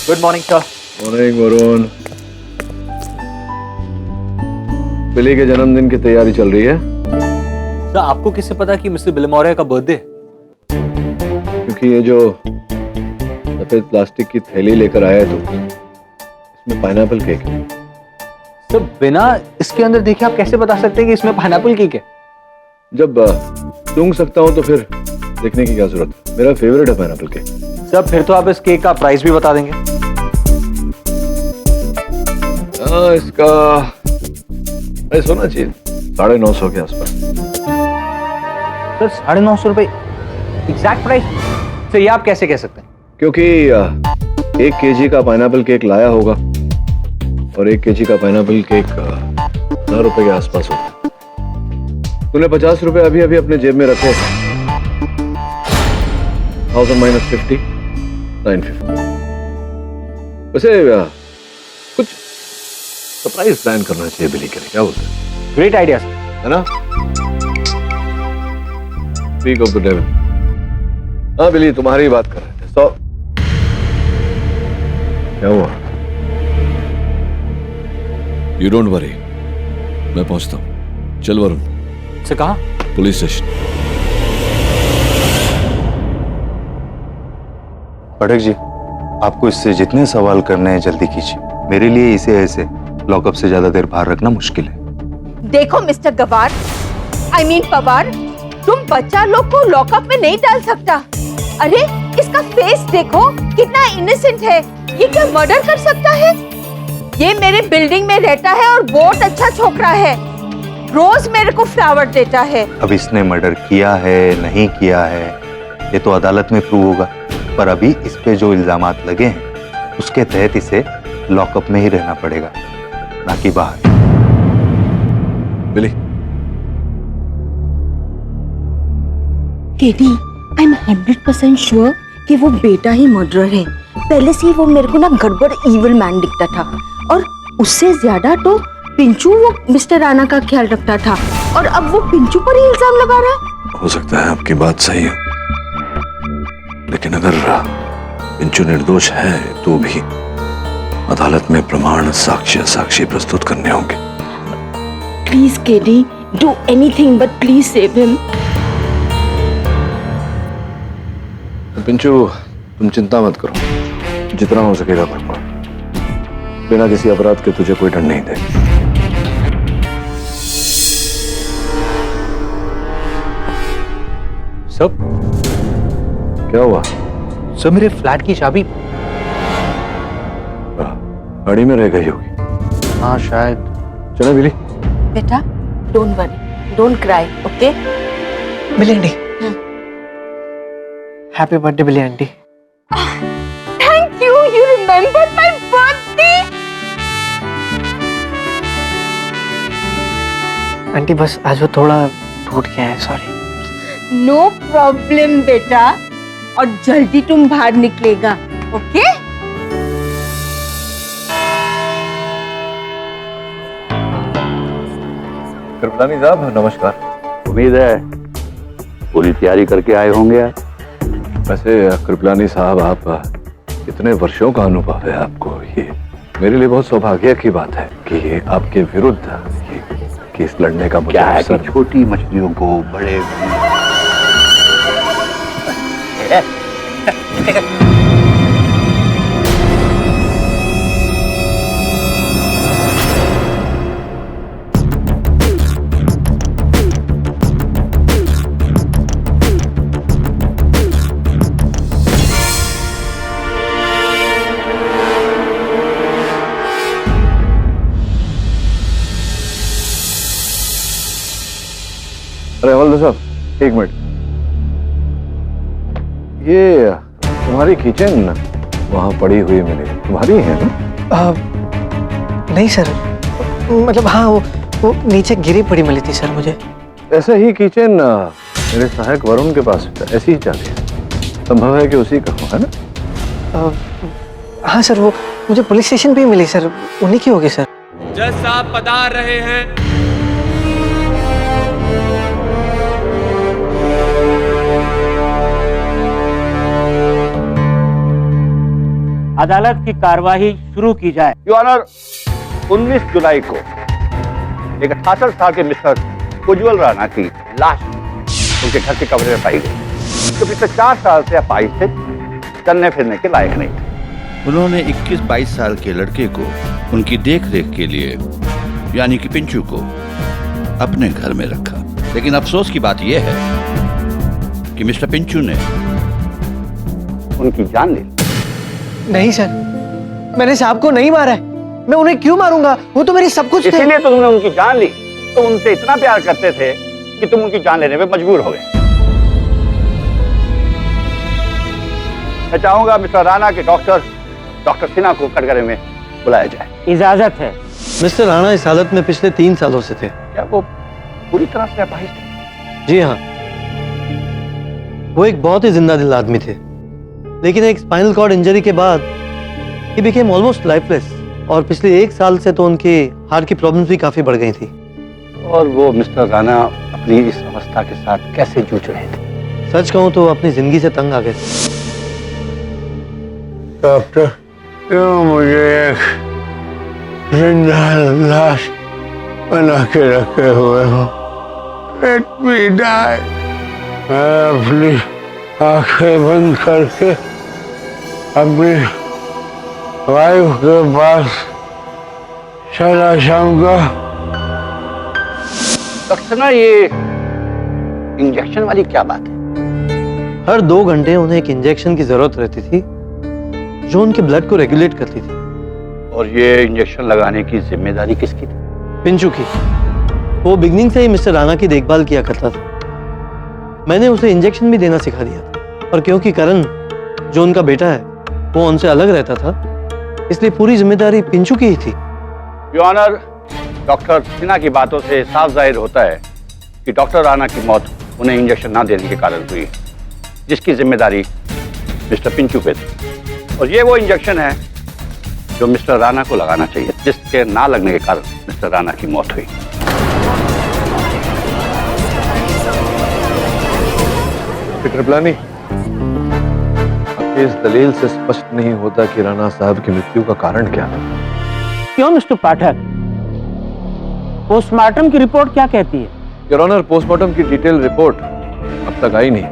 Good morning sir. Morning Varun. Billy के जन्मदिन की तैयारी चल रही है? सर, आपको किससे पता कि मिस्टर बिलमोरिया का बर्थडे? क्योंकि ये जो सफेद प्लास्टिक की थैली लेकर आया तो इसमें पाइनएप्पल केक है। सर, बिना इसके अंदर देखे आप कैसे बता सकते हैं कि इसमें पाइनएप्पल केक है? जब सूंघ सकता हूं तो फिर देखने की क्या जरूरत है? मेरा फेवरेट है पाइनएप्पल केक। सर, फिर तो आप इस केक का प्राइस भी बता देंगे। इसका प्राइस होना चाहिए 950 के आसपास। सर, 950 रुपए एग्जैक्ट प्राइस? सर, ये आप कैसे कह सकते हैं? क्योंकि 1 केजी का पाइनएप्पल केक लाया होगा और 1 केजी का पाइनएप्पल केक 1000 रुपए के आसपास होता। तूने 50 रुपए अभी अभी अपने जेब में रखे। 1000 - 50 950। वैसे कुछ सरप्राइज प्लान करना चाहिए बिली के लिए, क्या बोलते हैं? ग्रेट आइडिया है ना? Speak of the devil. हाँ बिली, तुम्हारी बात कर रहे थे। सो क्या हुआ? यू डोंट वरी, मैं पहुंचता हूं। चल वरुण। से कहा? Police station. पाठक जी, आपको इससे जितने सवाल करने हैं जल्दी कीजिए। मेरे लिए इसे ऐसे लॉकअप से ज्यादा देर बाहर रखना मुश्किल है। देखो मिस्टर गवार, I mean पवार, तुम बच्चा लोग को लॉकअप में नहीं डाल सकता। अरे इसका फेस देखो, कितना इनोसेंट है। ये क्या मर्डर कर सकता है? ये मेरे बिल्डिंग में रहता है और बहुत अच्छा छोकरा है। रोज मेरे को फ्लावर देता है। अब इसने मर्डर किया है नहीं किया है ये तो अदालत में प्रूव होगा, पर अभी इस पे जो इल्जामात लगे हैं उसके तहत इसे लॉकअप में ही रहना पड़ेगा, ना कि बाहर। बिली, केटी, आई एम 100% श्योर कि वो बेटा ही मर्डरर है। पहले से ही वो मेरे को ना गड़बड़ इविल मैन दिखता था, और उससे ज्यादा तो पिंचू वो मिस्टर राणा का ख्याल रखता था, और अब वो पिंचू पर ही इल्जाम लगा रहा है। हो सकता है आपकी बात सही है, लेकिन अगर पिंचू निर्दोष है तो भी अदालत में प्रमाण, साक्षी प्रस्तुत करने होंगे। Please Katie, do anything but please save him. Pinchu, तुम चिंता मत करो, जितना हो सकेगा करूंगा। बिना किसी अपराध के तुझे कोई दंड नहीं दे। सब क्या हुआ? सर, मेरे फ्लैट की चाबी गाड़ी में रह गई होगी। हाँ शायद। चलो बिली। बेटा, don't worry, don't cry, okay? Billy aunty, happy birthday Billy aunty. Thank you, you remembered my birthday. Aunty बस आज वो थोड़ा टूट गया है, सॉरी। नो प्रॉब्लम बेटा, और जल्दी तुम बाहर निकलेगा, ओके? कृपलानी साहब, नमस्कार। उम्मीद है पूरी तैयारी करके आए होंगे आज। वैसे कृपलानी साहब, आप कितने वर्षों का अनुभव है आपको? ये मेरे लिए बहुत सौभाग्य की बात है कि ये आपके विरुद्ध ये केस लड़ने का मुझे क्या है कि अवसर। छोटी मछलियों को बड़े अरे हवलदार साहब, एक मिनट। ये तुम्हारी किचन वहां पड़ी हुई मिली, तुम्हारी है ना? नहीं सर, मतलब हाँ वो नीचे गिरी पड़ी मिली थी सर मुझे। ऐसा ही किचन मेरे सहायक वरुण के पास था, ऐसी ही चाबी है। संभव है कि उसी का हो, है ना? हाँ सर, वो मुझे पुलिस स्टेशन पे ही मिली सर, उन्हीं की होगी सर। जज साहब पधार रहे हैं। अदालत की कार्यवाही शुरू की जाए। योर ऑनर, 19 जुलाई को एक 68 साल के मिस्टर उज्जवल राणा की लाश उनके घर के कमरे में पाई गई, जो पिछले 4 साल से अपाहिज थे, चलने फिरने के लायक नहीं थे। उन्होंने 21-22 साल के लड़के को उनकी देखरेख के लिए, यानी कि पिंचू को, अपने घर में रखा। लेकिन अफसोस की बात यह है कि मिस्टर पिंचू ने उनकी जान ले ली। नहीं सर, मैंने साहब को नहीं मारा है। मैं उन्हें क्यों मारूंगा? वो तो मेरी सब कुछ थे। इसीलिए तो तुमने उनकी जान ली। तो उनसे इतना प्यार करते थे कि तुम उनकी जान लेने में मजबूर हो गए। मैं चाहूंगा मिस्टर राणा के डॉक्टर सिन्हा को कटघरे में बुलाया जाए। इजाजत है। मिस्टर राणा इस हालत में पिछले 3 सालों से थे। क्या वो पूरी तरह से अपाहिज थे? जी हाँ, वो एक बहुत ही जिंदा दिल आदमी थे, लेकिन एक स्पाइनल कॉर्ड इंजरी के बाद ही बिकेम ऑलमोस्ट लाइफलेस, और पिछले 1 साल से तो उनकी हार्ट की प्रॉब्लम्स भी काफी बढ़ गई थी। और वो मिस्टर राणा अपनी इस अवस्था के साथ कैसे जूझ रहे थे? सच कहूं तो अपनी जिंदगी से तंग आ गए थे। डॉक्टर, क्यों मुझे एक जिंदा लाश बना के रखे हुए हो? Let me die. मैं अपनी आंखें बंद करके अपनी वाइफ के पास चला जाऊंगा। डॉक्टर, ये इंजेक्शन वाली क्या बात है? हर 2 घंटे उन्हें एक इंजेक्शन की जरूरत रहती थी, जो उनके ब्लड को रेगुलेट करती थी। और ये इंजेक्शन लगाने की जिम्मेदारी किसकी थी? पिंचू की। वो बिगनिंग से ही मिस्टर राणा की देखभाल किया करता था। मैंने उसे इंजेक्शन भी देना सिखा दिया था। और क्योंकि करण जो उनका बेटा है वो उनसे अलग रहता था, इसलिए पूरी जिम्मेदारी पिंचू की ही थी। योर ऑनर, डॉक्टर सिन्हा की बातों से साफ जाहिर होता है कि डॉक्टर राणा की मौत उन्हें इंजेक्शन ना देने के कारण हुई, जिसकी जिम्मेदारी मिस्टर पिंचू पे थी। और ये वो इंजेक्शन है जो मिस्टर राणा को लगाना चाहिए, जिसके ना लगने के कारण मिस्टर राणा की मौत हुई। कृपलानी, आपकी इस दलील से स्पष्ट नहीं होता कि राणा साहब की मृत्यु का कारण क्या है। क्यों मिस्टर पाठक, पोस्टमार्टम की रिपोर्ट क्या कहती है? योर ऑनर, पोस्टमार्टम की डिटेल रिपोर्ट अब तक आई नहीं।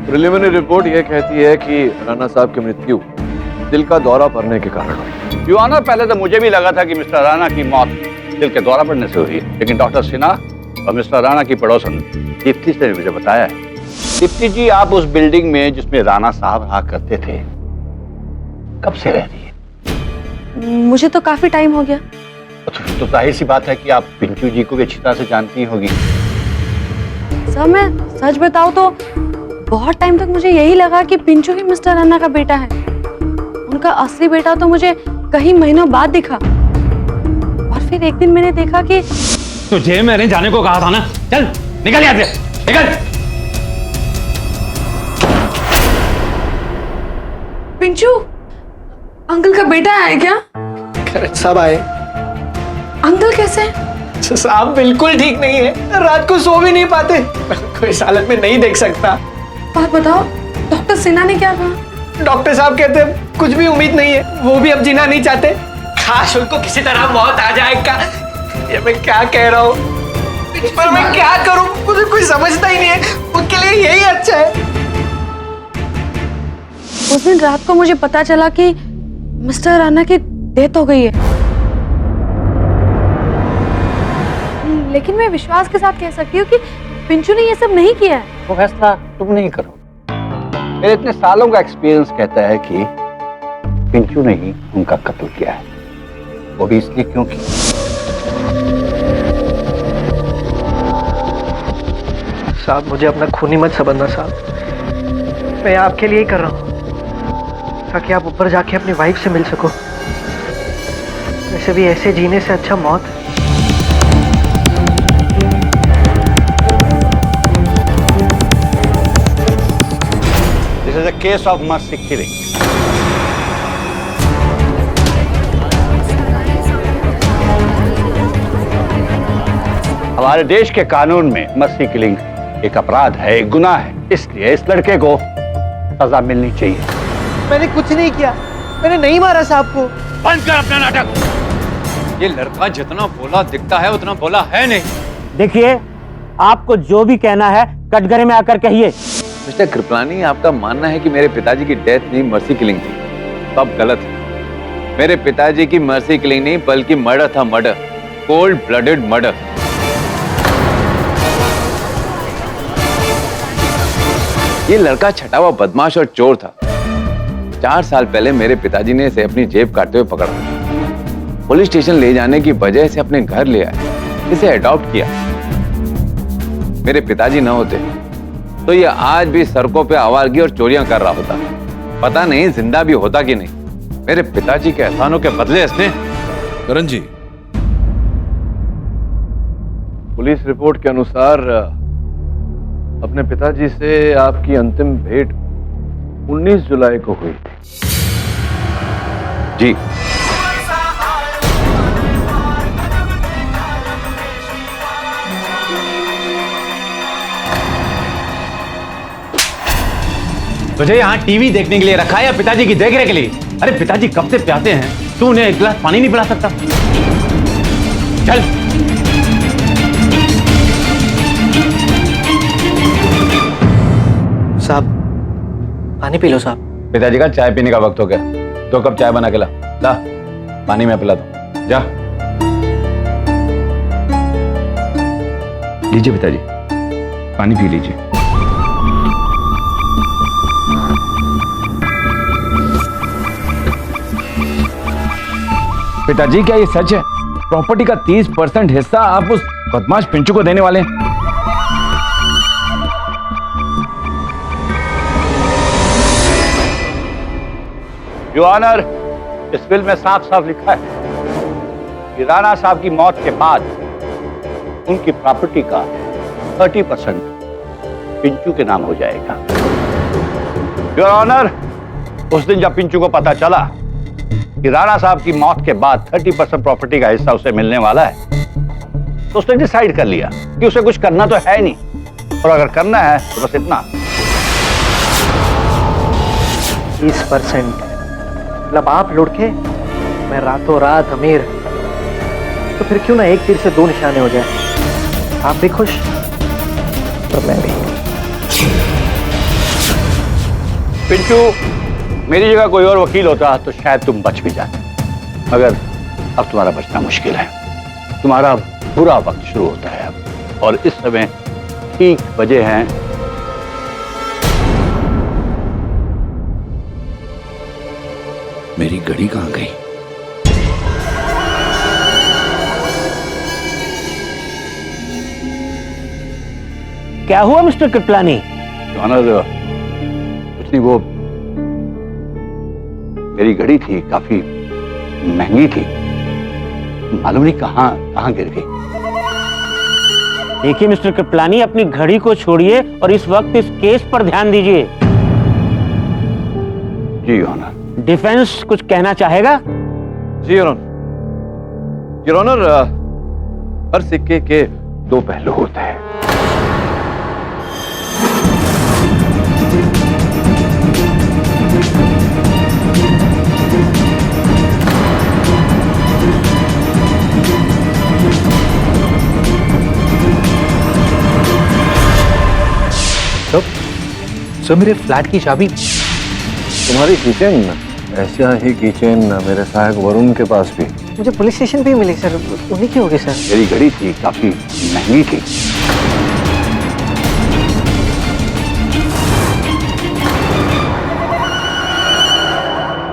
प्रिलिमिनरी रिपोर्ट यह कहती है कि राणा साहब की मृत्यु दिल का दौरा पड़ने के कारण हुई। योर ऑनर, पहले तो मुझे भी लगा था कि मिस्टर राणा की मौत दिल के दौरा पड़ने से हुई, लेकिन डॉक्टर सिन्हा और मिस्टर राणा की पड़ोसन दीप्ति से मुझे बताया है। दीप्ति जी, आप उस बिल्डिंग में जिसमें राणा साहब रहा करते थे कब से रहती है? मुझे तो काफी टाइम हो गया। तो जाहिर सी बात है कि आप पिंचू जी को भी अच्छी तरह से जानती होगी। सर, मैं सच बताऊं तो बहुत टाइम तक मुझे यही लगा कि पिंचू ही मिस्टर राणा का बेटा है। उनका असली बेटा तो मुझे कई महीनों बाद दिखा, और फिर एक दिन मैंने देखा कि तुझे मैंने जाने को कहा था ना। चल निकल यहाँ से, निकल। पिंचू अंकल का बेटा है क्या? सब आए। अंकल कैसे? साहब बिल्कुल ठीक नहीं है, रात को सो भी नहीं पाते, कोई इस हालत में नहीं देख सकता। बात बताओ, डॉक्टर सिन्हा ने क्या कहा? डॉक्टर साहब कहते हैं कुछ भी उम्मीद नहीं है, वो भी अब जीना नहीं चाहते, काश उनको किसी तरह मौत आ जाएगा। ये मैं क्या कह रहा हूँ, पर मैं क्या करूँ, मुझे कोई समझता ही नहीं है, उनके लिए यही अच्छा है। उस दिन रात को मुझे पता चला कि मिस्टर राणा की डेथ हो गई है, लेकिन मैं विश्वास के साथ कह सकती हूँ कि पिंचू ने ये सब नहीं किया है। वो फैसला तुम नहीं करो। मेरे इतने सालों का एक्सपीरियंस कहता है कि पिंचू ने ही उनका कत्ल किया है, वो भी इसलिए क्योंकि साहब मुझे अपना खूनी मत समझना साहब, मैं आपके लिए ही कर रहा हूँ ताकि आप ऊपर जाके अपनी वाइफ से मिल सको। वैसे भी ऐसे जीने से अच्छा मौत। This is a case of mercy killing. हमारे देश के कानून में मर्सी किलिंग एक अपराध है, एक गुनाह है, इसलिए इस लड़के को सजा मिलनी चाहिए। मैंने कुछ नहीं किया, मैंने नहीं मारा साहब को। बंद कर अपना नाटक। ये लड़का जितना भोला दिखता है उतना भोला है नहीं। देखिए, आपको जो भी कहना है कटघरे में आकर कहिए। मिस्टर कृपलानी, आपका मानना है कि मेरे पिताजी की डेथ नहीं मर्सी किलिंग थी, तो आप गलत है। मेरे पिताजी की मर्सी किलिंग नहीं बल्कि मर्डर था, मर्डर, कोल्ड ब्लडेड मर्डर। ये लड़का छटा हुआ बदमाश और चोर था। 4 साल पहले मेरे पिताजी ने इसे अपनी जेब काटते हुए पकड़ा, पुलिस स्टेशन ले जाने की बजाय से अपने घर ले आए, इसे अडॉप्ट किया। मेरे पिताजी न होते तो ये आज भी सड़कों पे आवारगी और चोरियां कर रहा होता, पता नहीं जिंदा भी होता कि नहीं। मेरे पिताजी के एहसानों के बदले इसने। करण जी, पुलिस रिपोर्ट के अनुसार अपने पिताजी से आपकी अंतिम भेंट 19 जुलाई को हुई थी। जी, तुझे यहाँ टीवी देखने के लिए रखा है या पिताजी की देखरेख के लिए? अरे पिताजी कब से प्यासे हैं, तू उन्हें एक गिलास पानी नहीं पिला सकता? चल। साहब पानी पी लो साहब। पिताजी का चाय पीने का वक्त हो गया, 2 कप चाय बना के ला। पानी मैं पिला दूं, जा। लीजिए पिताजी, पानी पी लीजिए। पिताजी, क्या ये सच है? प्रॉपर्टी का 30% हिस्सा आप उस बदमाश पिंचू को देने वाले हैं? योर ऑनर, इस बिल में साफ साफ लिखा है कि राणा साहब की मौत के बाद उनकी प्रॉपर्टी का 30% पिंचू के नाम हो जाएगा। योर ऑनर, उस दिन जब पिंचू को पता चला कि राणा साहब की मौत के बाद 30% प्रॉपर्टी का हिस्सा उसे मिलने वाला है, तो उसने डिसाइड कर लिया कि उसे कुछ करना तो है नहीं, और अगर करना है तो बस इतना 30%। मतलब आप लुढ़के, मैं रातों रात अमीर। तो फिर क्यों ना एक तीर से 2 निशाने हो जाए। आप भी खुश और मैं भी। पिंचू, मेरी जगह कोई और वकील होता तो शायद तुम बच भी जाते, मगर अब तुम्हारा बचना मुश्किल है। तुम्हारा बुरा वक्त शुरू होता है अब, और इस समय ठीक बजे हैं 'मेरी घड़ी कहां गई? क्या हुआ मिस्टर कृपलानी? ऑनर, कुछ नहीं, वो मेरी घड़ी थी, काफी महंगी थी, मालूम नहीं कहां गिर गई। देखिए मिस्टर कृपलानी, अपनी घड़ी को छोड़िए और इस वक्त इस केस पर ध्यान दीजिए। जी ऑनर। डिफेंस कुछ कहना चाहेगा? जी योर ऑनर, हर सिक्के के 2 पहलू होते हैं। सर, मेरे फ्लैट की चाबी। तुम्हारी किचन, ऐसा ही किचन मेरे सहायक वरुण के पास भी। मुझे पुलिस स्टेशन पे ही मिली सर, उन्हीं की होगी सर। मेरी घड़ी थी, काफी महंगी थी।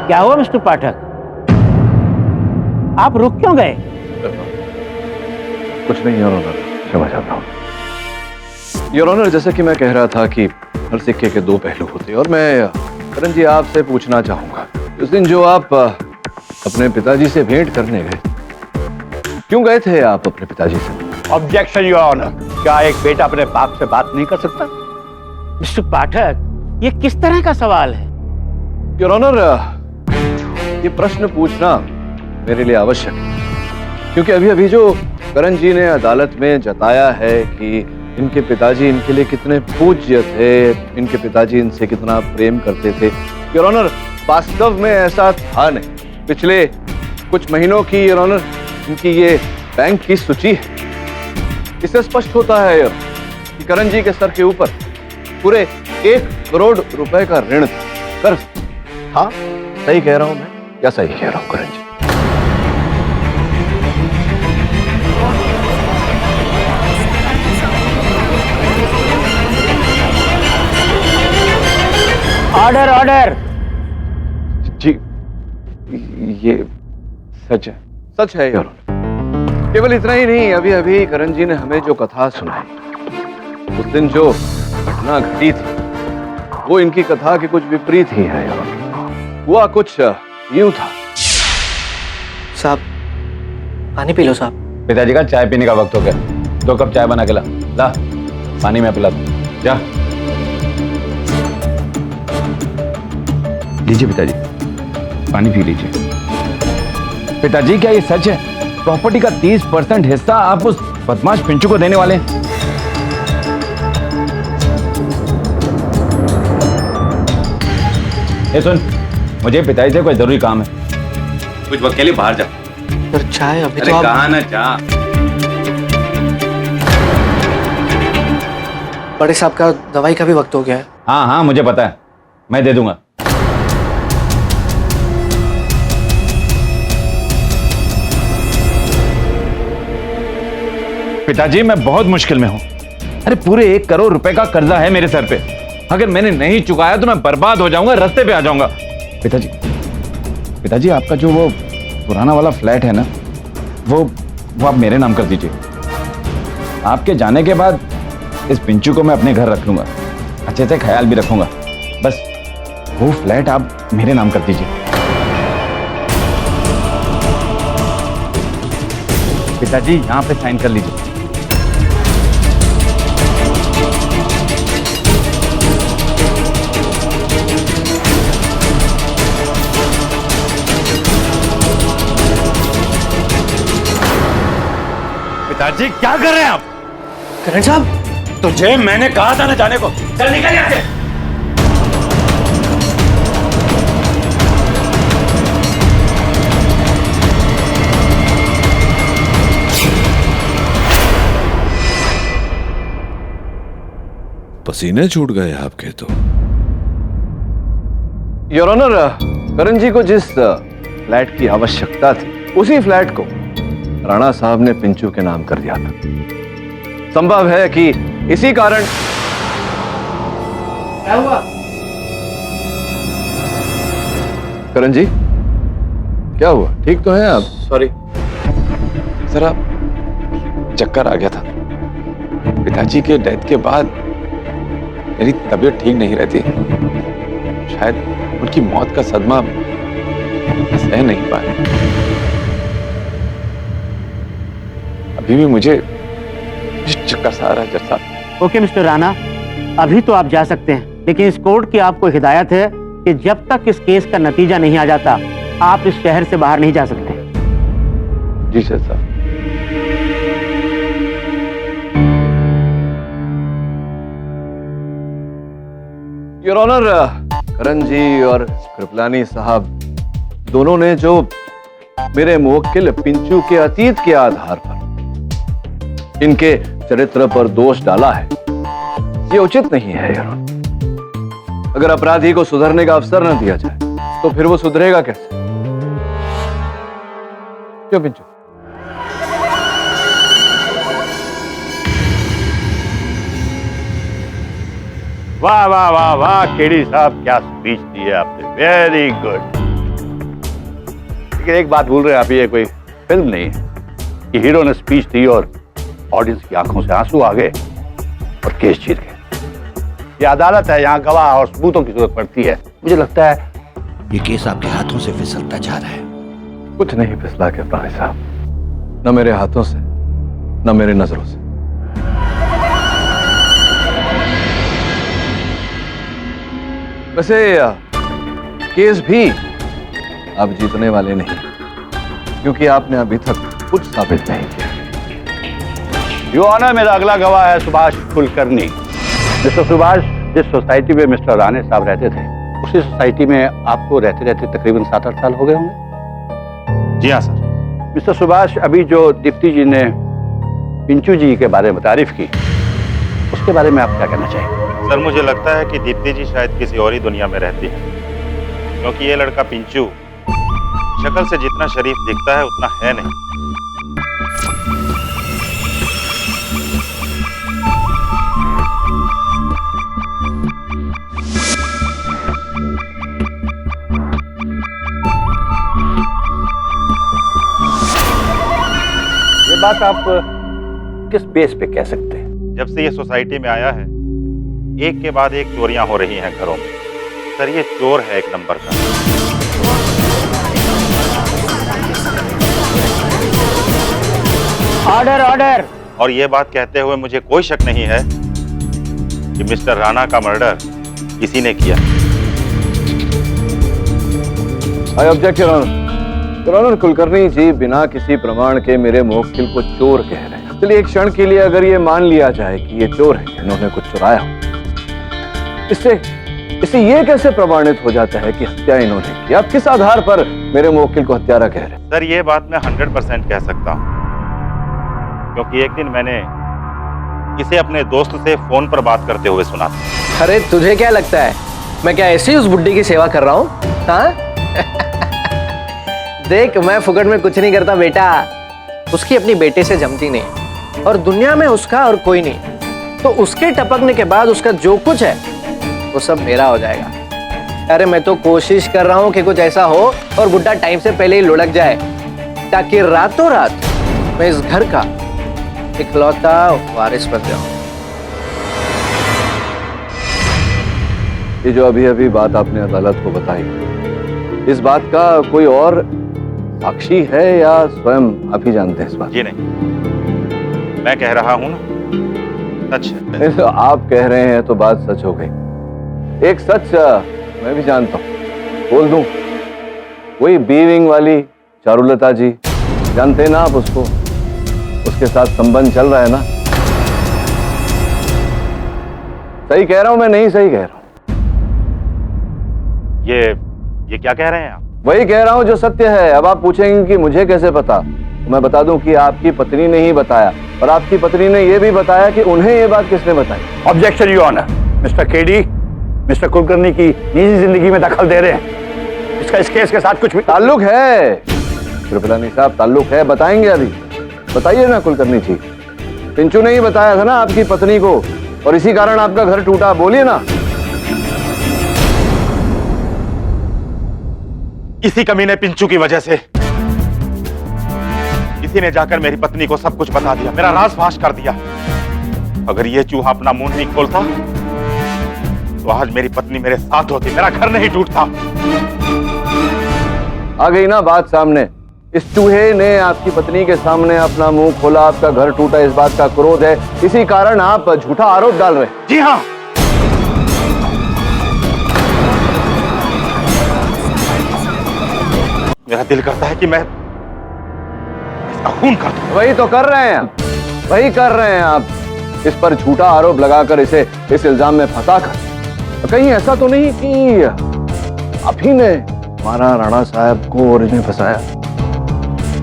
क्या हुआ मिस्टर पाठक? आप रुक क्यों गए? कुछ नहीं योर ऑनर, क्षमा चाहता हूँ। योर ऑनर, जैसा कि मैं कह रहा था कि हर सिक्के के 2 पहलू होते हैं, और मैं करण जी आपसे पूछना चाहूंगा, उस दिन जो आप अपने पिताजी से भेंट करने गए, क्यों गए थे आप अपने पिताजी से? Objection your honour. क्या एक बेटा अपने बाप से बात नहीं कर सकता? मिस्टर पाठक, ये किस तरह का सवाल है? योर ऑनर, ये प्रश्न पूछना मेरे लिए आवश्यक है, क्योंकि अभी अभी जो करण जी ने अदालत में जताया है कि इनके पिताजी इनके लिए कितने पूज्य थे, इनके पिताजी इनसे कितना प्रेम करते थे, योर ऑनर, वास्तव में ऐसा था नहीं। पिछले कुछ महीनों की योर ऑनर इनकी ये बैंक की सूची है, इससे स्पष्ट होता है कि करण जी के सर के ऊपर पूरे 1 करोड़ रुपए का ऋण था, कर्ज था। सही कह रहा हूं मैं, क्या सही कह रहा हूं करण जी? Order order. जी, ये सच है, सच है योर ऑनर। केवल इतना ही नहीं, अभी अभी करण जी ने हमें जो कथा सुनाई, उस दिन जो घटना घटी थी, वो इनकी कथा के कुछ विपरीत ही है योर ऑनर। हुआ कुछ यूं था। साहब, पानी पी लो साहब। पिताजी का चाय पीने का वक्त हो गया, 2 कप चाय बना के ला। पानी में पिला दो, जा। लीजिए पिताजी, पानी पी लीजिए। पिताजी, क्या ये सच है? प्रॉपर्टी का 30% हिस्सा आप उस बदमाश पिंचू को देने वाले हैं? ए सुन, मुझे पिताजी से कोई जरूरी काम है, कुछ वक्त के लिए बाहर जा। पर चाय अभी अरे तो आप... कहाँ ना जा। बड़े साहब का दवाई का भी वक्त हो गया है। हाँ हाँ मुझे पता है, मैं दे दूंगा। पिताजी, मैं बहुत मुश्किल में हूं। अरे पूरे 1 करोड़ रुपए का कर्जा है मेरे सर पे। अगर मैंने नहीं चुकाया तो मैं बर्बाद हो जाऊंगा, रास्ते पे आ जाऊंगा। पिताजी, आपका जो वो पुराना वाला फ्लैट है ना, वो आप मेरे नाम कर दीजिए। आपके जाने के बाद इस पिंचू को मैं अपने घर रख लूंगा, अच्छे से ख्याल भी रखूंगा। बस वो फ्लैट आप मेरे नाम कर दीजिए। पिताजी यहाँ पे साइन कर लीजिए। पिताजी क्या कर रहे हैं आप? करण साहब, तुझे मैंने कहा था ना जाने को। चल निकल यहाँ से। पसीने छूट गए आपके तो। योर ऑनर, करण जी को जिस फ्लैट की आवश्यकता थी उसी फ्लैट को राणा साहब ने पिंचू के नाम कर दिया था। संभव है कि इसी कारण। क्या हुआ? करण जी क्या हुआ, ठीक तो हैं आप? सॉरी, जरा चक्कर आ गया था। पिताजी के डेथ के बाद मेरी तबीयत ठीक नहीं रहती। शायद उनकी मौत का सदमा सह नहीं पाया। अभी भी मुझे चक्कर सा आ रहा है जज साहब। ओके मिस्टर राणा, अभी तो आप जा सकते हैं, लेकिन इस कोर्ट की आपको हिदायत है कि जब तक इस केस का नतीजा नहीं आ जाता आप इस शहर से बाहर नहीं जा सकते। जी जज साहब। योर ऑनर, करण जी और कृपलानी साहब दोनों ने जो मेरे मुवक्किल पिंचू के अतीत के आधार पर इनके चरित्र पर दोष डाला है, ये उचित नहीं है योर ऑनर। अगर अपराधी को सुधरने का अवसर न दिया जाए तो फिर वो सुधरेगा कैसे? क्यों पिंचू? वाह वाह वाह वाह, केडी साहब क्या स्पीच दी है आपने, वेरी गुड। लेकिन एक बात भूल रहे हैं आप, ये कोई फिल्म नहीं है कि हीरो ने स्पीच दी और ऑडियंस की आंखों से आंसू आ गए और केस जीत गए। ये अदालत है, यहाँ गवाह और सबूतों की जरूरत पड़ती है। मुझे लगता है ये केस आपके हाथों से फिसलता जा रहा है। कुछ नहीं फिसला के प्राणी साहब, न मेरे हाथों से न मेरे नजरों से। वैसे केस भी आप जीतने वाले नहीं, क्योंकि आपने अभी तक कुछ साबित नहीं किया। यो ऑनर, मेरा अगला गवाह है सुभाष कुलकर्णी। मिस्टर सुभाष, जिस सोसाइटी में मिस्टर राणे साहब रहते थे उसी सोसाइटी में आपको रहते रहते तकरीबन 7-8 साल हो गए होंगे। जी हाँ सर। मिस्टर सुभाष, अभी जो दीप्ति जी ने पिंचू जी के बारे में तारीफ की, उसके बारे में आप क्या कहना चाहेंगे? सर, मुझे लगता है कि दीप्ति जी शायद किसी और ही दुनिया में रहती है, क्योंकि ये लड़का पिंचू शक्ल से जितना शरीफ दिखता है उतना है नहीं। ये बात आप किस बेस पे कह सकते हैं? जब से ये सोसाइटी में आया है एक के बाद एक चोरियां हो रही हैं घरों में। सर, ये चोर है एक नंबर का। Order order. और ये बात कहते हुए मुझे कोई शक नहीं है कि मिस्टर राणा का मर्डर किसी ने किया। I object your honour. Your honour, Kulkarni ji बिना किसी प्रमाण के मेरे मुवक्किल को चोर कह रहे हैं। चलिए एक क्षण के लिए अगर ये मान लिया जाए कि ये चोर है, इन्होंने कुछ चुराया हो, इससे ये कैसे प्रमाणित हो जाता है कि हत्या इन्होंने की? आप किस आधार पर मेरे मुवक्किल को हत्यारा कह रहे हैं? सर, ये बात मैं 100% कह सकता हूँ, क्योंकि एक दिन मैंने इसे अपने दोस्त से फोन पर बात करते हुए सुना था। अरे तुझे क्या लगता है मैं क्या ऐसे ही उस बुड्ढी की सेवा कर रहा हूँ? हाँ? देख, मैं फुकट में कुछ नहीं करता बेटा। उसकी अपनी बेटे से जमती नहीं और दुनिया में उसका और कोई नहीं, तो उसके टपकने के बाद उसका जो कुछ है वो सब मेरा हो जाएगा। अरे मैं तो कोशिश कर रहा हूँ कि कुछ ऐसा हो और बुड्ढा टाइम से पहले ही लुढ़क जाए, ताकि रातों रात मैं इस घर का इकलौता वारिस बन जाऊं। ये जो अभी अभी बात आपने अदालत को बताई, इस बात का कोई और साक्षी है या स्वयं आप ही जानते हैं इस बात? ये नहीं, मैं कह रहा हूं ना, सच है। तो आप कह रहे हैं तो बात सच हो गई। एक सच मैं भी जानता हूँ, बोल दूं। वही बीविंग वाली चारुलता जी, जानते हैं ना आप उसको? उसके साथ संबंध चल रहा है ना? सही कह रहा हूं मैं, नहीं सही कह रहा हूं? ये क्या कह रहे हैं आप? वही कह रहा हूं जो सत्य है। अब आप पूछेंगे कि मुझे कैसे पता, तो मैं बता दूं कि आपकी पत्नी ने ही बताया, और आपकी पत्नी ने यह भी बताया कि उन्हें ये बात किसने बताई। Objection your honour. Mister KD, mister Kulkarni की निजी जिंदगी में दखल दे रहे हैं। इसका इस केस के साथ कुछ भी ताल्लुक है? कृपलानी साहब, ताल्लुक है, बताएंगे अभी। बताइए ना कुलकर्णी जी, पिंचू ने ही बताया था ना आपकी पत्नी को, और इसी कारण आपका घर टूटा। बोलिए ना। इसी कमीने पिंचू की वजह से किसी ने जाकर मेरी पत्नी को सब कुछ बता दिया, मेरा राज फाश कर दिया। अगर ये चूहा अपना मुंह नहीं खोलता तो आज मेरी पत्नी मेरे साथ होती, मेरा घर नहीं टूटता। आ गई ना बात सामने। इस चूहे ने आपकी पत्नी के सामने अपना मुंह खोला, आपका घर टूटा, इस बात का क्रोध है, इसी कारण आप झूठा आरोप डाल रहे हैं। जी हाँ, मेरा दिल करता है कि मैं इसका खून कर दूं। वही तो कर रहे हैं, वही कर रहे हैं आप। इस पर झूठा आरोप लगाकर, इसे इस इल्जाम में फंसाकर। कहीं ऐसा तो नहीं कि आप ही ने मारा राणा साहब को और इन्हें फंसाया?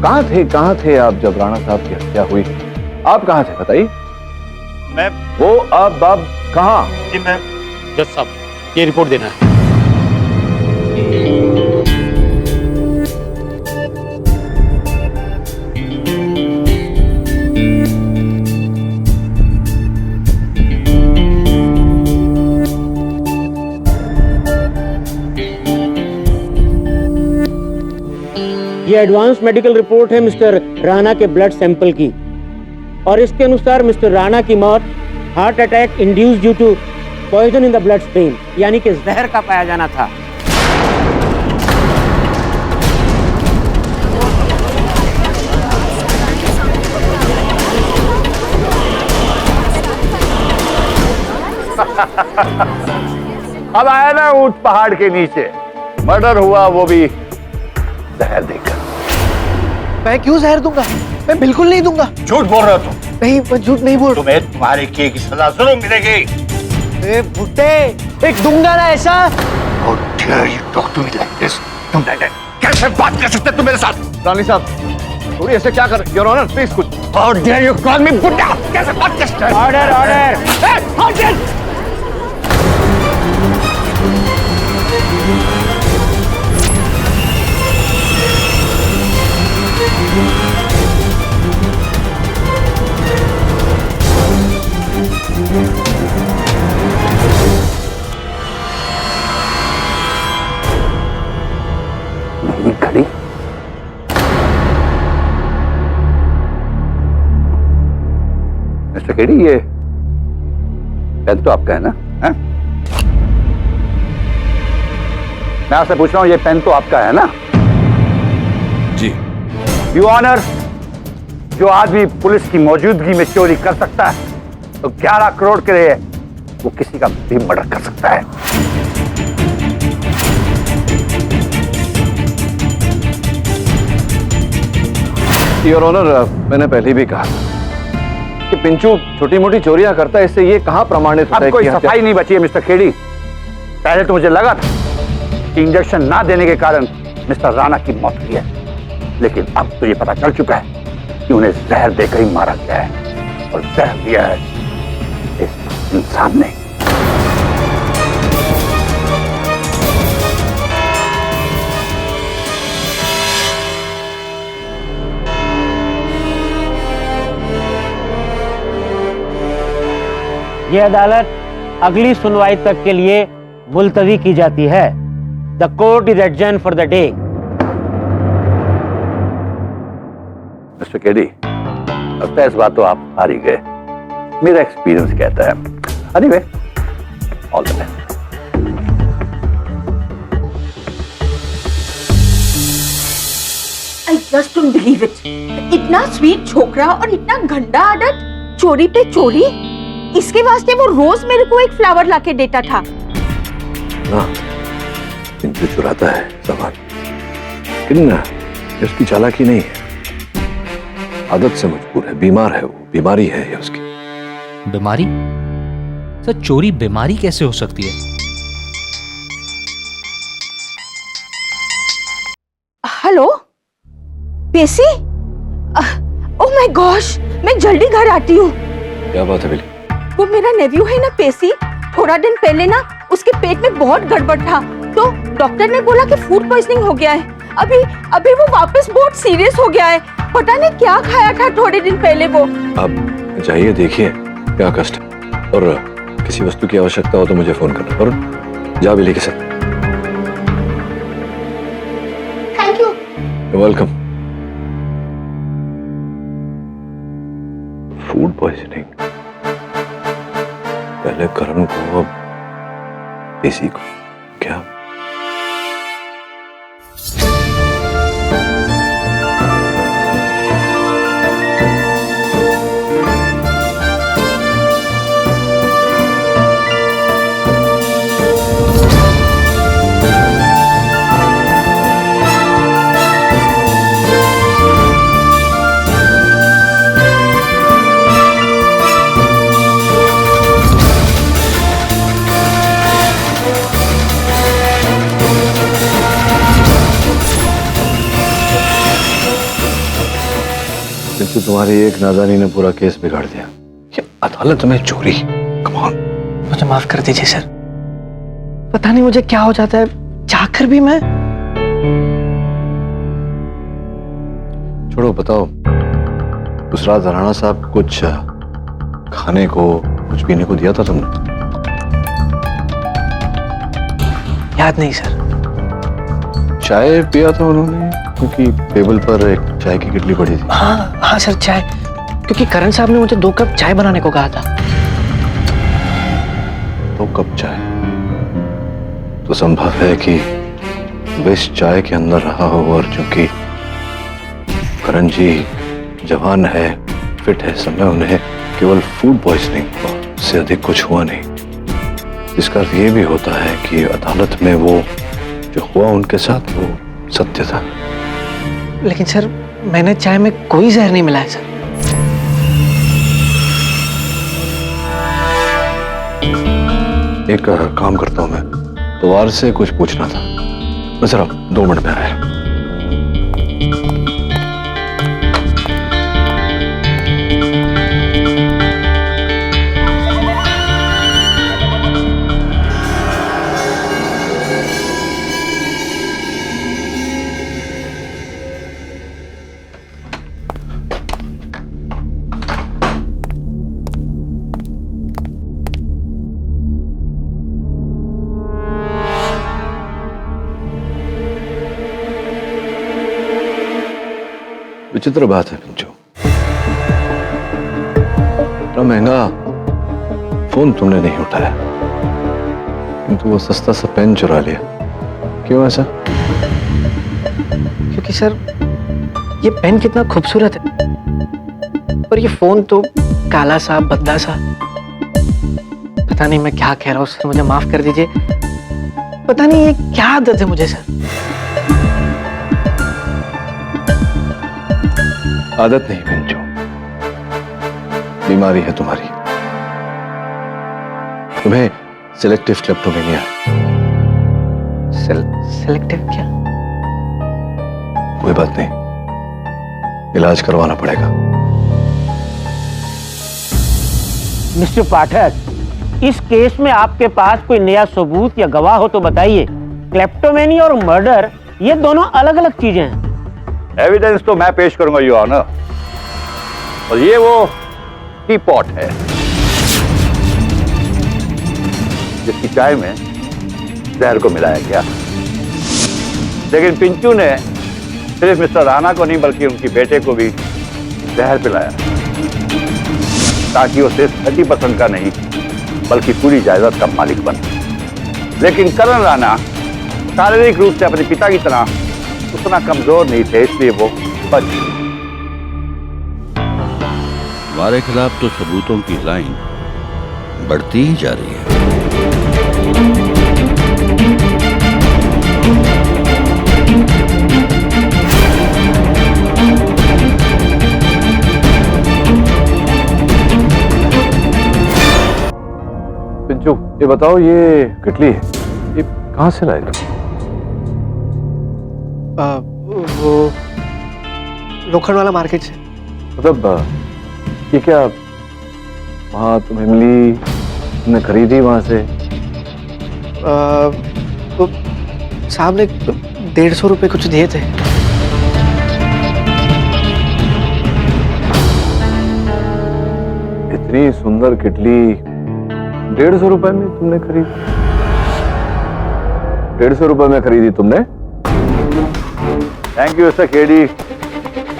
कहाँ थे आप जब राणा साहब की हत्या हुई? आप कहाँ थे बताइए? मैं वो अब कहाँ? जी मैं जज साहब, ये रिपोर्ट देना है। ये एडवांस मेडिकल रिपोर्ट है मिस्टर राणा के ब्लड सैंपल की, और इसके अनुसार मिस्टर राणा की मौत heart attack induced due to poison in the blood stream, यानी कि जहर का पाया जाना था। अब आया ना ऊंट पहाड़ के नीचे, मर्डर हुआ वो भी जहर देकर। मैं क्यों जहर दूंगा? मैं बिल्कुल नहीं दूंगा। झूठ बोल रहे हो तुम? नहीं, मैं झूठ नहीं बोल। तुम्हें तुम्हारे किए की सजा जरूर मिलेगी। ए भुट्टे, एक दूंगा ना ऐसा। How dare you talk to me like this? तुम कैसे बात कर सकते तुम मेरे साथ? रानी साहब, थोड़ी ऐसे क्या कर? योर ऑनर प्लीज कुछ। How dare you call me बुड्ढा? कैसे बात कर सकते? Order, order. How dare? घड़ी मिस्टर केडी, ये पेन तो आपका है ना? है? मैं आपसे पूछ रहा हूं, ये पेन तो आपका है ना? जी। यू ऑनर, जो आदमी पुलिस की मौजूदगी में चोरी कर सकता है तो 11 करोड़ के लिए वो किसी का भी मर्डर कर सकता है। योर ऑनर, मैंने पहले भी कहा कि पिंचू छोटी मोटी चोरियां करता है, इससे ये कहाँ प्रमाणित होता अब है? कोई सफाई नहीं बची है मिस्टर केडी। पहले तो मुझे लगा था कि इंजेक्शन ना देने के कारण मिस्टर राणा की मौत हुई है, लेकिन अब तो ये पता चल चुका है कि उन्हें जहर देकर ही मारा गया है, और जहर दिया है इस इंसान ने। ये अदालत अगली सुनवाई तक के लिए मुलतवी की जाती है। The court is adjourn for the day. Mister KD, लगता है इस बात तो आप हार ही गए, मेरा एक्सपीरियंस कहता है। Anyway, all the best. Just don't believe it. इतना स्वीट छोकरा और इतना गंदा आदत, चोरी पे चोरी। इसके वास्ते वो रोज मेरे को एक फ्लावर लाके देता था। ना पिंचू चुराता है सामान, लेकिन उसकी चालाकी नहीं है, आदत से मजबूर है, बीमार है, वो बीमारी है ये उसकी। बीमारी? सर चोरी बीमारी कैसे हो सकती है? हेलो पेशी, ओह माय गॉश, मैं जल्दी घर आती हूँ। क्या बात है बिली? वो मेरा नेव्यू है ना पेशी, थोड़ा दिन पहले ना उसके पेट में बहुत गड़बड़ था, तो डॉक्टर ने बोला कि फूड पॉइजनिंग हो गया है। अभी वो वापस बहुत सीरियस हो गया है, पता नहीं क्या खाया था थोड़े दिन पहले वो। आप जाइए, देखिए क्या कष्ट है, और किसी वस्तु की आवश्यकता हो तो मुझे फोन करना। और जा बिली के साथ। Thank you. Welcome. Food poisoning, पहले करण को अब इसी को, क्या? तो तुम्हारी एक नादानी ने पूरा केस बिगाड़ दिया। ये अदालत में चोरी, कम ऑन। मुझे माफ कर दीजिए सर, पता नहीं मुझे क्या हो जाता है, जाकर भी मैं। छोड़ो, बताओ उस रात राणा साहब कुछ खाने को, कुछ पीने को दिया था तुमने? याद नहीं सर। चाय पिया था उन्होंने, क्योंकि टेबल पर एक चाय की किटली पड़ी थी। हाँ सर, चाय, क्योंकि करण साहब ने मुझे 2 कप चाय बनाने को कहा था। 2 कप चाय तो संभव है कि विष चाय के अंदर रहा हो, और चूंकि करण जी जवान है, फिट है, समय उन्हें केवल फूड पॉइजनिंग से अधिक कुछ हुआ नहीं। इसका अर्थ ये भी होता है कि अदालत में वो जो हुआ उनके साथ वो सत्य था। लेकिन सर, मैंने चाय में कोई जहर नहीं मिलाया सर। एक काम करता हूं मैं, पवार से कुछ पूछना था। मैं जरा 2 मिनट में आया। विचित्र बात है पिंचू, इतना महंगा फोन तुमने नहीं उठाया, किंतु वो सस्ता सा पेन चुरा लिया। क्यों ऐसा? क्योंकि सर, ये पेन कितना खूबसूरत है, और ये फोन तो काला सा, भद्दा सा। पता नहीं मैं क्या कह रहा हूँ सर, मुझे माफ कर दीजिए। पता नहीं ये क्या आदत है मुझे सर। आदत नहीं पिंचू, बीमारी है तुम्हारी। तुम्हें सिलेक्टिव क्लेप्टोमेनिया है। सिलेक्टिव क्या? कोई बात नहीं, इलाज करवाना पड़ेगा। मिस्टर पाठक, इस केस में आपके पास कोई नया सबूत या गवाह हो तो बताइए। क्लेप्टोमेनिया और मर्डर ये दोनों अलग अलग चीजें हैं। एविडेंस तो मैं पेश करूंगा योर ऑनर, और ये वो टी पॉट है जिसकी चाय में जहर को मिलाया गया। लेकिन पिंचू ने सिर्फ मिस्टर राणा को नहीं बल्कि उनकी बेटे को भी जहर पिलाया, ताकि वो सिर्फ 30% का नहीं बल्कि पूरी जायदाद का मालिक बने। लेकिन करण राणा शारीरिक रूप से अपने पिता की तरह उतना कमजोर नहीं थे, इसलिए वो बच। हमारे खिलाफ तो सबूतों की लाइन बढ़ती ही जा रही है। पिंचू, ये बताओ, ये किटली है, ये कहाँ से लाए तुम? वो लोखंड वाला मार्केट से। मतलब ये क्या वहाँ तुम्हें मिली, तुमने खरीदी वहां से? तो साहब ने 150 रुपए कुछ दिए थे। इतनी सुंदर किटली 150 रुपए में तुमने खरीदी? 150 रुपए में खरीदी तुमने? थैंक यू मिस्टर केडी,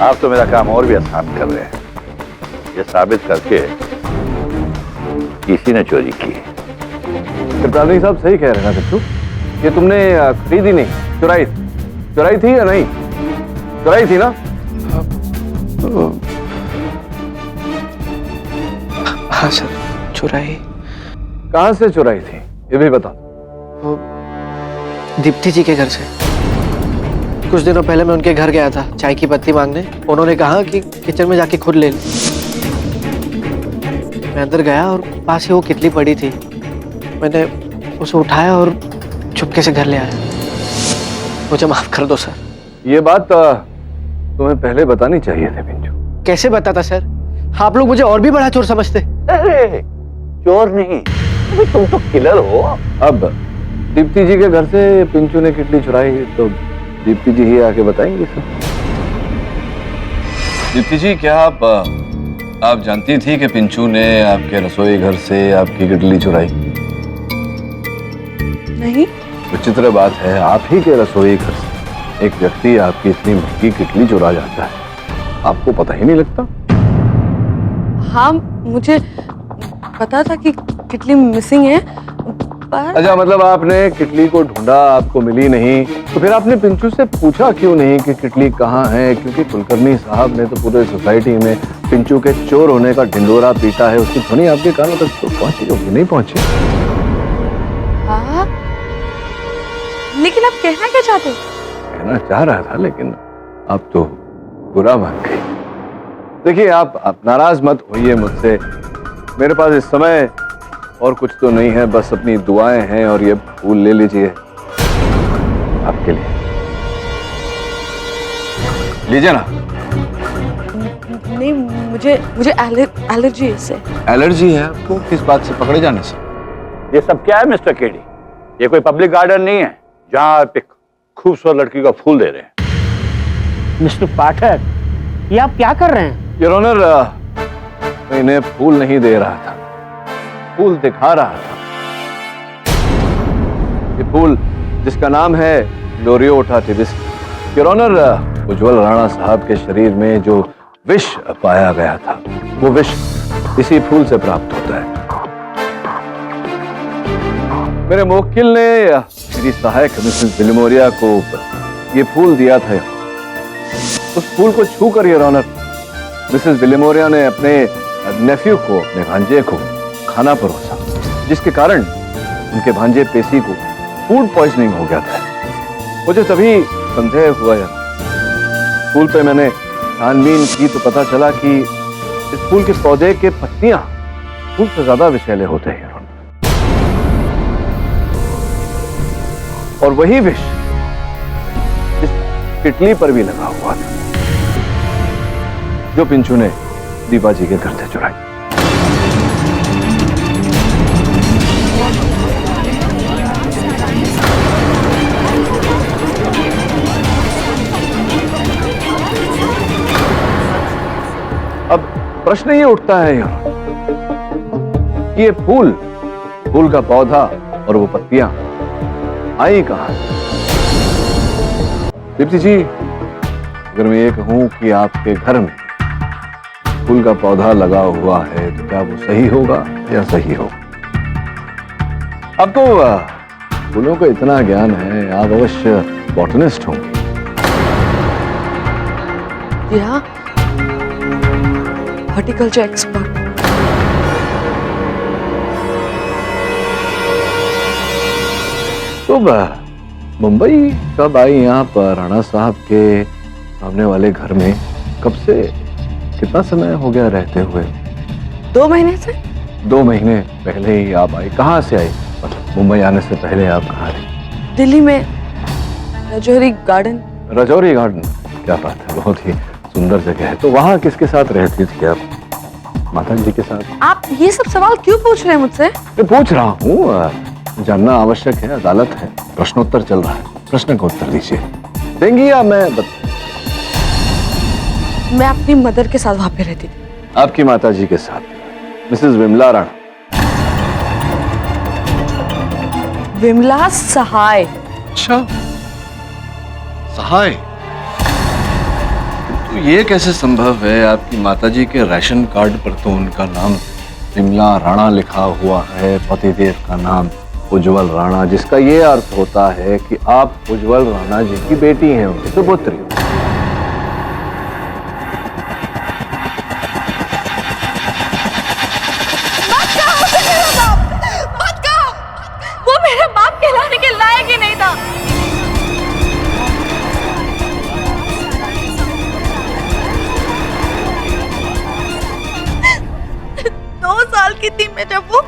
आप तो मेरा काम और भी आसान कर रहे हैं। ये साबित करके किसी ने चोरी की है। कृपाली साहब सही कह रहे हैं ना बिट्टू, ये तुमने खरीदी नहीं, चुराई थी या नहीं? चुराई थी ना? हाँ सर, चुराई। कहां से चुराई थी ये भी बता। दीप्ति जी के घर से। कुछ दिनों पहले मैं उनके घर गया था चाय की पत्ती मांगने। उन्होंने कहा कि किचन में जाके खुद ले ले। मैं अंदर गया और पास ही वो किटली पड़ी थी। मैंने उसे उठाया और चुपके से घर ले आया। मुझे माफ कर दो सर। ये बात तुम्हें पहले बतानी चाहिए थी पिंचू। कैसे बताता सर? आप लोग मुझे और भी बड़ा चोर समझते। अरे चोर नहीं, तुम तो किलर हो। अब दीप्ति जी के घर से पिंचू ने किटली चुराई तो दीप्ति जी ही आके बताएंगे सब। दीप्ति जी, क्या आप जानती थी कि पिंचू ने आपके रसोई घर से आपकी किटली चुराई? नहीं। विचित्र बात है, आप ही के रसोई घर से एक व्यक्ति आपकी इतनी महंगी किटली चुरा जाता है, आपको पता ही नहीं लगता? हाँ, मुझे पता था कि किटली मिसिंग है, पर अच्छा, मतलब आपने किटली को ढूंढा, आपको मिली नहीं, तो फिर आपने पिंचू से पूछा क्यों नहीं कि किटली कहाँ है? क्योंकि कुलकर्णी साहब ने तो पूरे सोसाइटी में पिंचू के चोर होने का ढिंडोरा पीटा है, उसकी ध्वनि आपके कानों तक तो पहुंची होगी, नहीं पहुंची? हाँ, लेकिन आप कहना क्या चाहते? कहना चाह रहा था, लेकिन आप तो बुरा मान गई। देखिए, आप नाराज मत होइए मुझसे। मेरे पास इस समय और कुछ तो नहीं है, बस अपनी दुआएं हैं, और ये फूल ले लीजिए आपके लिए। लीजिए ना। नहीं, मुझे एलर्जी है इससे। एलर्जी है आपको? किस बात से? पकड़े जाने से? ये सब क्या है मिस्टर केडी? ये कोई पब्लिक गार्डन नहीं है जहां आप एक खूबसूरत लड़की को फूल दे रहे हैं। मिस्टर पाठक, ये आप क्या कर रहे हैं? योर ऑनर, मैं इन्हें फूल नहीं दे रहा था, फूल दिखा रहा था। ये फूल जिसका नाम है ग्लोरियोटा टिबिस। योर ऑनर, उज्जवल राणा साहब के शरीर में जो विष पाया गया था, वो विष इसी फूल से प्राप्त होता है। मेरे मुवक्किल ने मेरी सहायक मिसेस विलिमोरिया को ये फूल दिया था। उस फूल को छूकर योर ऑनर, मिसेस विलिमोरिया ने अपने नेफ्यू को, अपने भांजे को खाना परोसा, जिसके कारण उनके भांजे पेशी को फूड पॉइजनिंग हो गया था। मुझे तभी संदेह हुआ यार, फूल पे मैंने छानबीन की तो पता चला कि इस फूल के पौधे के पत्तियां फूल से ज्यादा विषैले होते हैं, और वही विष इस किटली पर भी लगा हुआ था जो पिंचू ने दीपा जी के घर से चुराई। अब प्रश्न ये उठता है यार, कि ये फूल का पौधा और वो पत्तियां आई कहां? दीप्ति जी, अगर मैं ये कहूं कि आपके घर में फूल का पौधा लगा हुआ है तो क्या वो सही होगा या सही होगा? आपको फूलों का इतना ज्ञान है, आप अवश्य बॉटनिस्ट होंगे। या हॉर्टिकल्चर एक्सपर्ट। तो मुंबई कब आई यहाँ पर? राणा साहब के सामने वाले घर में कब से, कितना समय हो गया रहते हुए? 2 महीने से। 2 महीने पहले ही आप आई। कहाँ से आई? मतलब मुंबई आने से पहले आप कहाँ थे? दिल्ली में रजौरी गार्डन। रजौरी गार्डन, क्या बात है, बहुत ही सुंदर जगह है। तो वहाँ किसके साथ रहती थी आप? माता जी के साथ? आप ये सब सवाल क्यों पूछ रहे हैं मुझसे? मैं पूछ रहा हूँ, जानना आवश्यक है, अदालत है, प्रश्नोत्तर चल रहा है, प्रश्न का उत्तर दीजिए। देंगी या मैं मैं अपनी मदर के साथ वहां पे रहती थी। आपकी माता जी के साथ, मिसेस विमला राणा। विमला सहाय। अच्छा, सहाय। तो ये कैसे संभव है? आपकी माताजी के राशन कार्ड पर तो उनका नाम विमला राणा लिखा हुआ है, पतिदेव का नाम उज्जवल राणा, जिसका ये अर्थ होता है कि आप उज्जवल राणा जी की बेटी हैं, उनकी सुपुत्री। वो मेरा बाप कहलाने के लायक ही नहीं था। दो साल की थी मैं जब वो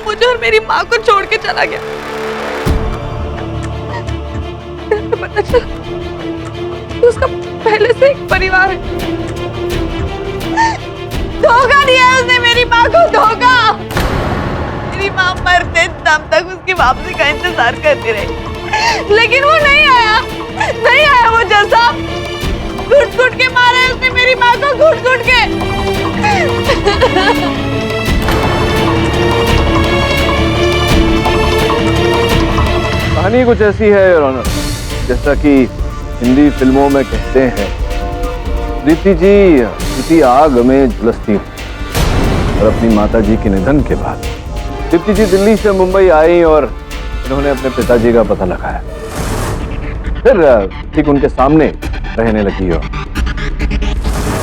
मुझे और मेरी माँ को छोड़ के चला गया। फिर हमें पता चला कि उसका पहले से एक परिवार है। धोखा दिया उसने मेरी माँ को, धोखा। मेरी माँ मरते दम तक उसकी वापसी का इंतजार करती रही, लेकिन वो नहीं आया वो जज साहब। घुट-घुट के मारा है उसने मेरी माँ को, घुट-घुट के। कहानी कुछ ऐसी है योर ऑनर, जैसा कि हिंदी फिल्मों में कहते हैं, दीप्ति जी किसी आग में झुलसती हुई। और अपनी माता जी के निधन के बाद दीप्ति जी दिल्ली से मुंबई आई और इन्होंने अपने पिताजी का पता लगाया, फिर ठीक उनके सामने रहने लगी। और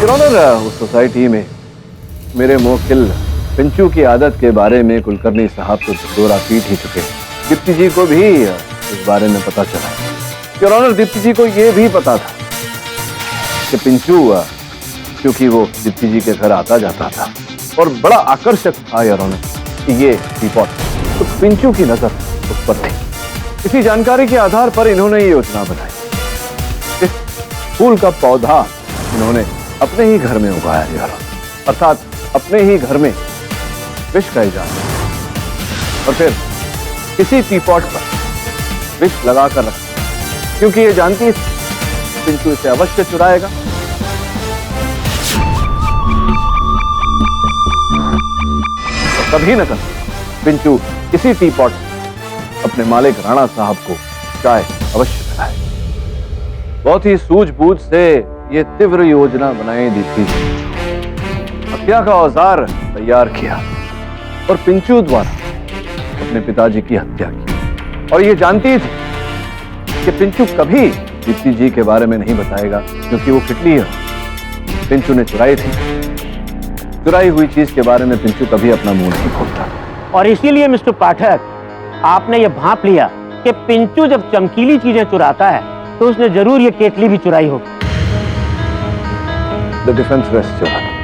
योर ऑनर, उस सोसाइटी में मेरे मुवक्किल पिंचू की आदत के बारे में कुलकर्णी साहब तो दौरा पीट ही चुके। दीप्ति जी को भी इस बारे में पता चला। योर ऑनर, दीप्ति जी को यह भी पता था कि पिंचू, क्योंकि वो दीप्ति जी के घर आता जाता था और बड़ा आकर्षक था योर ऑनर ये टीपॉट, तो पिंचू की नजर उस पर थी। इसी जानकारी के आधार पर इन्होंने ये योजना बनाई। इस फूल का पौधा इन्होंने अपने ही घर में उगाया योर ऑनर, अर्थात अपने ही घर में विष का इजाद, और फिर किसी टीपॉट पर विष लगाकर रखा, क्योंकि ये जानती थी पिंचू इसे अवश्य चुराएगा। और कभी न कभी पिंचू किसी टीपॉट से अपने मालिक राणा साहब को चाय अवश्य पिलाए। बहुत ही सूझबूझ से ये तीव्र योजना बनाई दीप्ति जी। हत्या का औजार तैयार किया और पिंचू द्वारा अपने पिताजी की हत्या की। और ये जानती थी कि पिंचू कभी दीप्ति जी के बारे में नहीं बताएगा, क्योंकि वो किटली है, पिंचू ने चुराई थी। चुराई हुई चीज के बारे में पिंचू कभी अपना मुंह नहीं खोलता। और इसीलिए मिस्टर पाठक, आपने ये भांप लिया कि पिंचू जब चमकीली चीजें चुराता है तो उसने जरूर ये केतली भी चुराई होगी। The defence rest your honour.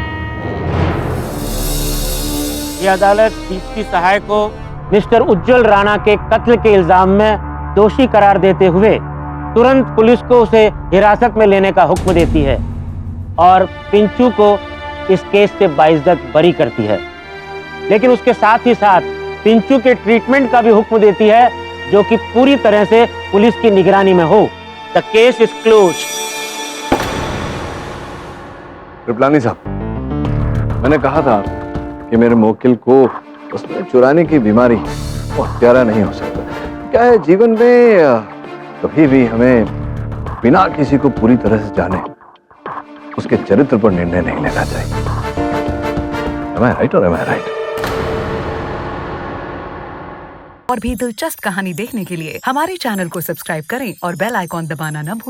ये अदालत दीप्ति सहाय को मिस्टर उज्जवल राणा के कत्ल के इल्जाम में दोषी करार देते हुए तुरंत पुलिस को उसे हिरासत में लेने का हुक्म देती है और पिंचू को इस केस से बाइज्जत बरी करती है। लेकिन उसके साथ ही साथ पिंचू के ट्रीटमेंट का भी हुक्म देती है, जो कि पूरी तरह से पुलिस की निगरानी में हो। The case is closed. Kripalani साहब, मैंने कहा था कि मेरे मुवक्किल को उसमें चुराने की बीमारी, वो हत्यारा नहीं हो सकता। क्या है, जीवन में कभी भी हमें बिना किसी को पूरी तरह से जाने उसके चरित्र पर निर्णय नहीं लेना चाहिए। Am I right or am I right? और भी दिलचस्प कहानी देखने के लिए हमारे चैनल को सब्सक्राइब करें और बेल आइकॉन दबाना न भूलें।